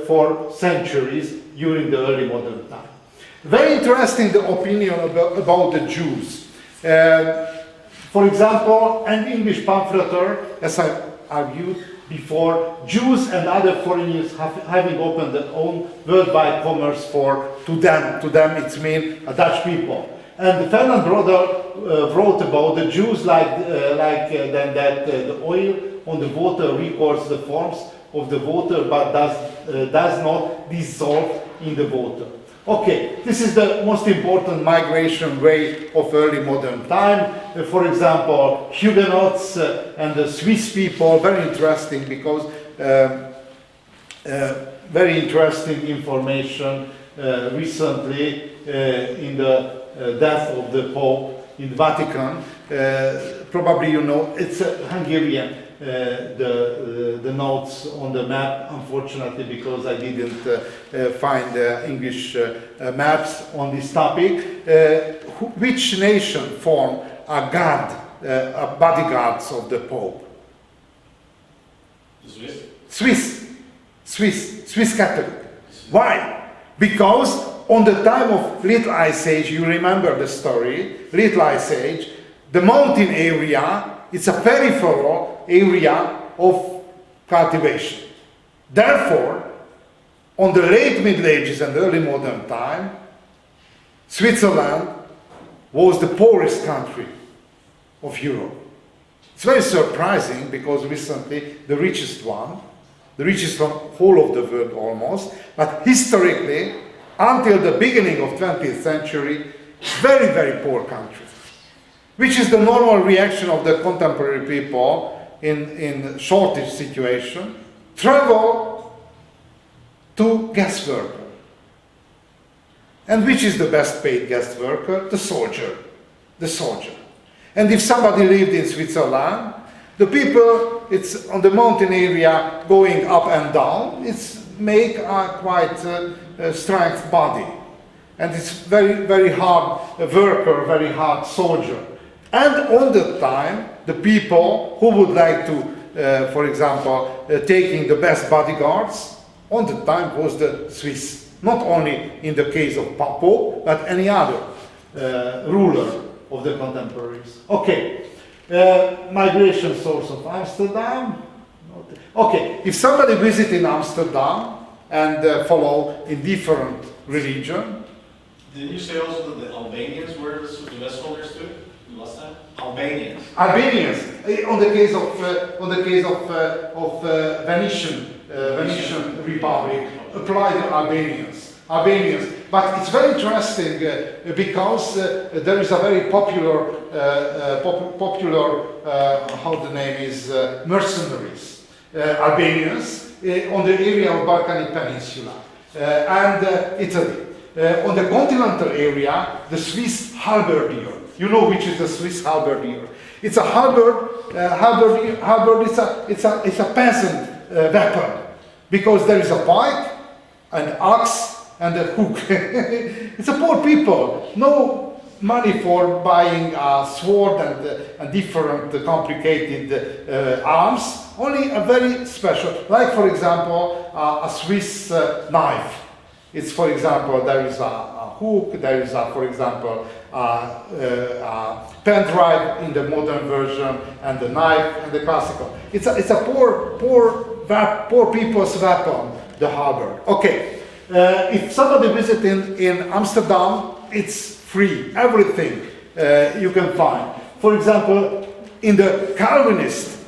for centuries during the early modern time. Very interesting the opinion about the Jews. For example, an English pamphleter, as I argued before, Jews and other foreigners having opened their own worldwide commerce to them it means Dutch people. And Fernand Brodel wrote about the Jews that the oil on the water records the forms of the water but does not dissolve in the water. Okay, this is the most important migration way of early modern time. For example, Huguenots and the Swiss people, very interesting because very interesting information recently in the death of the Pope in the Vatican. Probably you know, it's Hungarian, the notes on the map, unfortunately, because I didn't find English maps on this topic. Which nation form a bodyguards of the Pope? Swiss Catholic. Why? Because on the time of Little Ice Age, you remember the story, Little Ice Age, the mountain area, it's a peripheral area of cultivation. Therefore, on the late Middle Ages and early modern time, Switzerland was the poorest country of Europe. It's very surprising because recently the richest one, the richest from whole of the world almost, but historically, until the beginning of 20th century, very, very poor country. Which is the normal reaction of the contemporary people in shortage situation, travel to guest worker. And which is the best paid guest worker? The soldier. The soldier. And if somebody lived in Switzerland, the people, it's on the mountain area going up and down, it's make a quite strength body. And it's very, very hard worker, very hard soldier. And on the time, the people who would like to, for example, taking the best bodyguards, on the time was the Swiss. Not only in the case of Pope, but any other ruler of the contemporaries. Okay, migration source of Amsterdam. Okay, if somebody visit in Amsterdam and follow in different religion. Didn't you say also that the Albanians were the Westholders too? Last time? Albanians. Albanians. On the case of Venetian Republic, apply the Albanians. But it's very interesting because there is a very popular, how the name is, mercenaries, Albanians, on the area of Balkanic Peninsula and Italy. On the continental area, the Swiss halberdier. You know which is the Swiss halberdier. It's a halberd. It's a peasant weapon because there is a pike, an axe, and a hook. It's a poor people. No money for buying a sword and different complicated arms. Only a very special, like for example, a Swiss knife. It's, for example, there is a hook, there is, for example, a pen drive in the modern version, and the knife and the classical. It's a poor people's weapon, the halberd. Okay, if somebody visits in Amsterdam, it's free, everything you can find. For example, in the Calvinist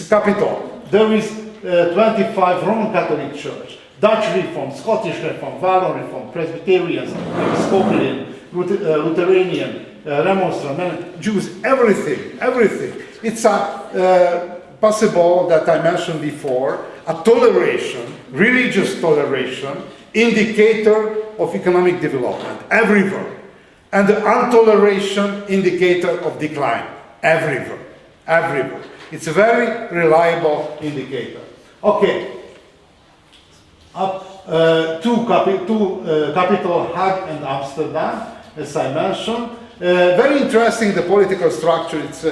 capital, there is 25 Roman Catholic Church. Dutch Reform, Scottish Reform, Wallon Reform, Presbyterians, Episcopalian, Lutheran, Remonstrant, Jews, everything. It's a possible, that I mentioned before, a toleration, religious toleration, indicator of economic development, everywhere. And the untoleration, indicator of decline, everywhere. It's a very reliable indicator. Okay. Capital Hague and Amsterdam, as I mentioned. Very interesting, the political structure. It's,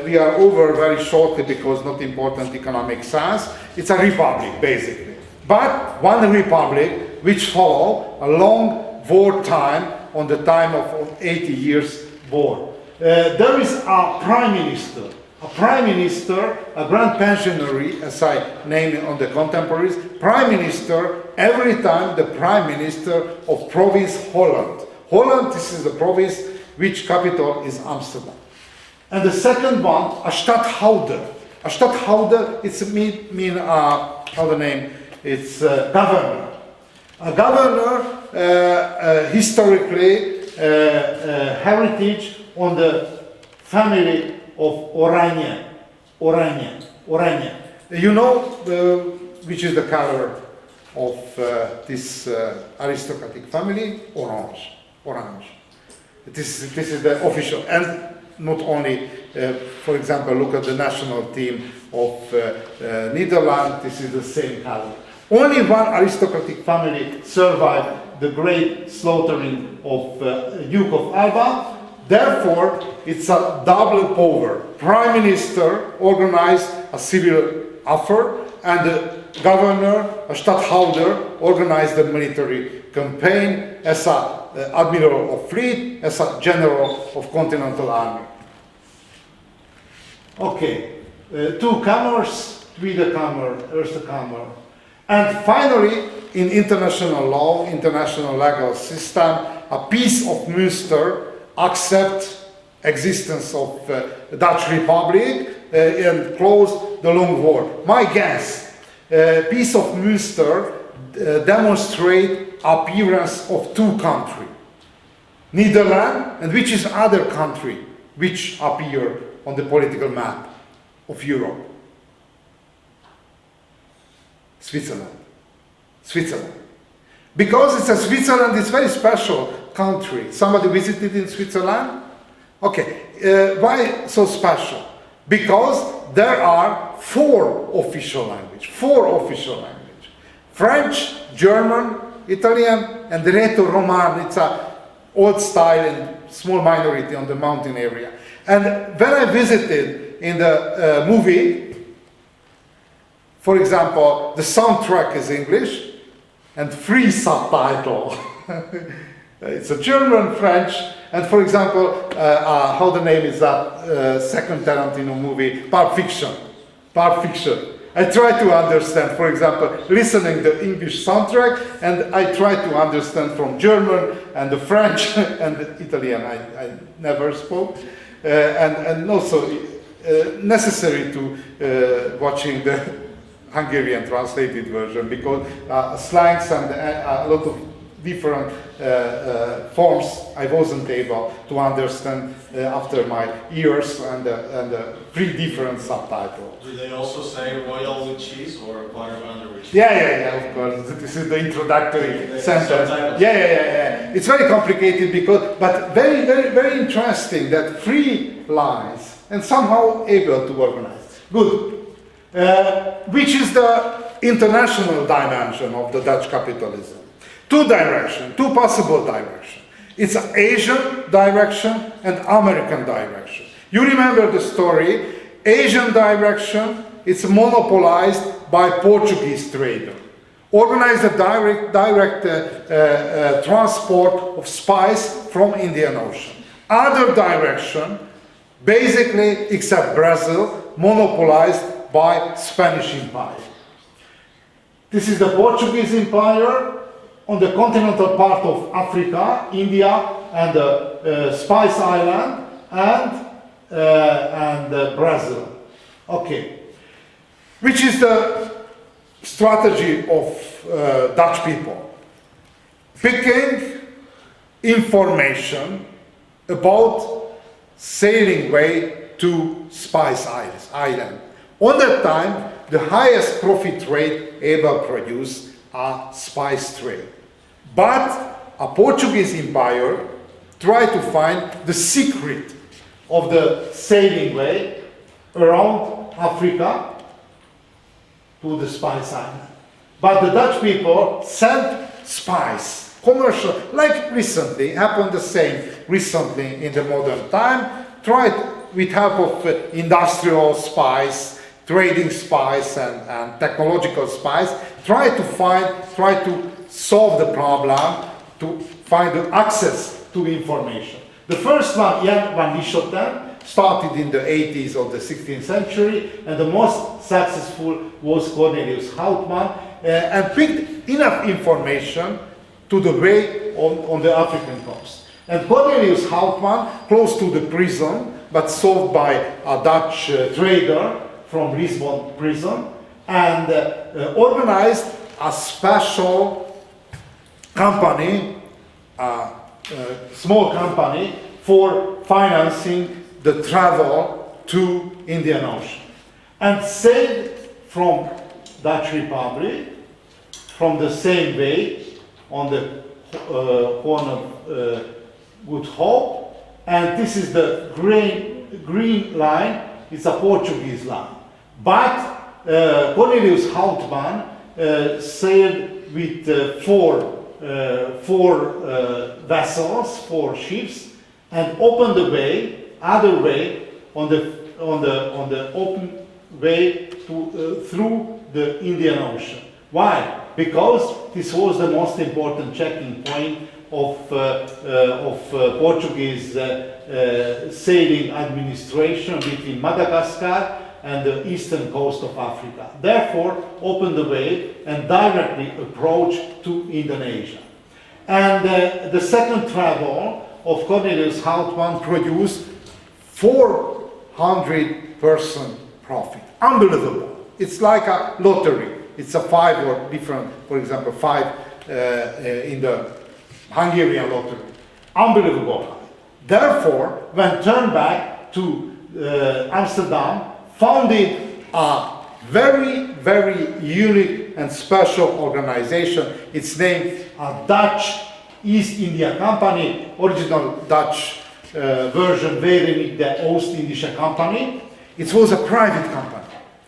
we are over very shortly because not important economic science. It's a republic, basically. But one republic which follow a long war time on the time of 80 years war. There is a prime minister. A grand pensionary, as I name it on the contemporaries, prime minister, every time the prime minister of province Holland. Holland, this is the province which capital is Amsterdam. And the second one, a stadhouder. A stadhouder, it's how the name, it's governor. A governor, historically, heritage on the family of Oranje. You know which is the color of this aristocratic family? Orange. This is the official, and not only, for example, look at the national team of Netherlands, this is the same color. Only one aristocratic family survived the great slaughtering of Duke of Alba. Therefore, it's a double power. Prime Minister organized a civil affair, and the governor, a stadhouder, organized the military campaign as a admiral of fleet, as a general of continental army. Okay, two Kammers, Tweede Kammer, Eerste Kammer. And finally, in international law, international legal system, a peace of Münster accept existence of Dutch Republic and close the long war. My guess, peace of Münster demonstrate appearance of two countries. Netherlands, and which is other country which appear on the political map of Europe? Switzerland. Because it's a Switzerland, it's very special country. Somebody visited in Switzerland? Okay, why so special? Because there are four official languages. French, German, Italian, and Greco-Roman. It's a old style and small minority on the mountain area. And when I visited in the movie, for example, the soundtrack is English and free subtitle. It's a German, French, and for example, how the name is that second Tarantino movie, Pulp Fiction. I try to understand, for example, listening the English soundtrack, and I try to understand from German and the French and the Italian. I never spoke, and also necessary to watching the Hungarian translated version, because slangs and a lot of different forms I wasn't able to understand after my years and 3 different subtitles. Do they also say royal with cheese or quarter pounder with cheese? Yeah, of course. This is the introductory sentence. Subtitles. Yeah. It's very complicated but very interesting that 3 lines and somehow able to organize. Good. Which is the international dimension of the Dutch capitalism. 2 possible directions. It's an Asian direction and American direction. You remember the story. Asian direction, it's monopolized by Portuguese trader. Organized a direct transport of spice from Indian Ocean. Other direction, basically, except Brazil, monopolized by Spanish Empire. This is the Portuguese Empire on the continental part of Africa, India, and the Spice Island, and Brazil. Okay. Which is the strategy of Dutch people? Picking information about sailing way to Spice Island. On that time, the highest profit rate able produce a spice trade. But a Portuguese empire tried to find the secret of the sailing way around Africa to the Spice Island. But the Dutch people sent spice, commercial, like recently, happened the same recently in the modern time, tried with help of industrial spice, trading spice and technological spice, try to solve the problem, to find the access to information. The first one, Jan van Lieshoten, started in the 80s of the 16th century, and the most successful was Cornelius Houtman, and picked enough information to the way on the African coast. And Cornelius Houtman, close to the prison, but solved by a Dutch trader from Lisbon prison, and organized a special company, small company, for financing the travel to Indian Ocean. And sailed from Dutch Republic, from the same way, on the Horn of Good Hope, and this is the green line, it's a Portuguese line. But Cornelius Houtman sailed with four vessels, 4 ships, and opened the way, other way, on the open way to, through the Indian Ocean. Why? Because this was the most important checking point of Portuguese sailing administration between Madagascar and the eastern coast of Africa. Therefore, opened the way and directly approached to Indonesia. And the second travel of Cornelius Houtman produced 400% profit. Unbelievable. It's like a lottery. It's a 5 or different, for example, 5 in the Hungarian lottery. Unbelievable. Therefore, when turned back to Amsterdam, founded a very, very unique and special organization. It's named a Dutch East India Company, original Dutch version, Verenigde Oost-Indische Company. It was a private company.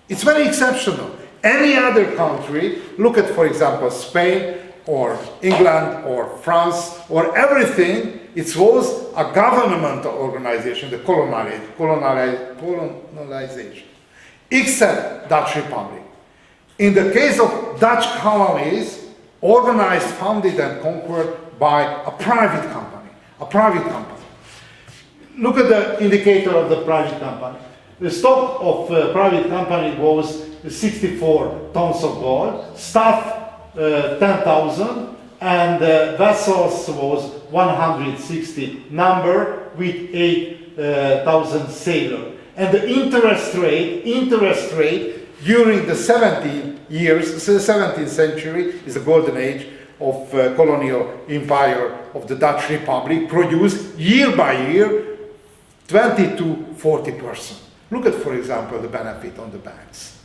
It's very exceptional. Any other country, look at, for example, Spain or England or France or everything, it was a governmental organization, the colonization, except Dutch Republic. In the case of Dutch colonies, organized, founded and conquered by a private company, Look at the indicator of the private company. The stock of private company was 64 tons of gold, staff 10,000, and vessels was 160 number with 8,000 sailors. And the interest rate during the 17th century is the golden age of colonial empire of the Dutch Republic, produced year by year 20 to 40%. Look at, for example, the benefit on the banks.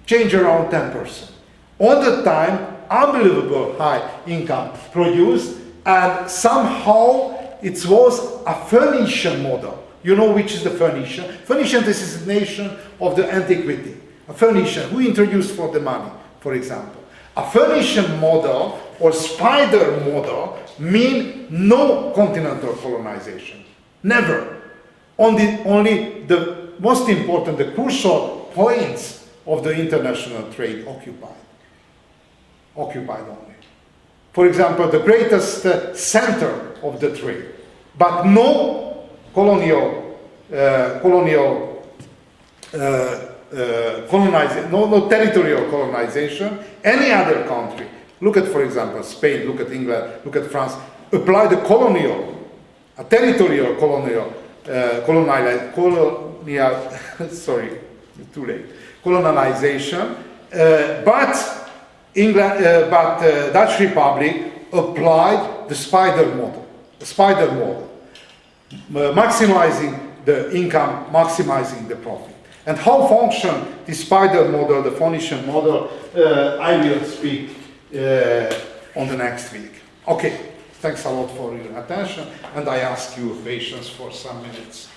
Change around 10%. All the time, unbelievable high income produced, and somehow it was a Phoenician model. You know which is the Phoenician? Phoenician, this is a nation of the antiquity. A Phoenician, who introduced for the money, for example. A Phoenician model or spider model mean no continental colonization. Never. Only the most important, the crucial points of the international trade occupied only. For example, the greatest center of the trade, but no no territorial colonization. Any other country, look at, for example, Spain, look at England, look at France, apply the territorial colonization, but Dutch Republic applied the spider model, maximizing the income, maximizing the profit. And how function the spider model, the Phoenician model, I will speak on the next week. Okay, thanks a lot for your attention, and I ask you patience for some minutes.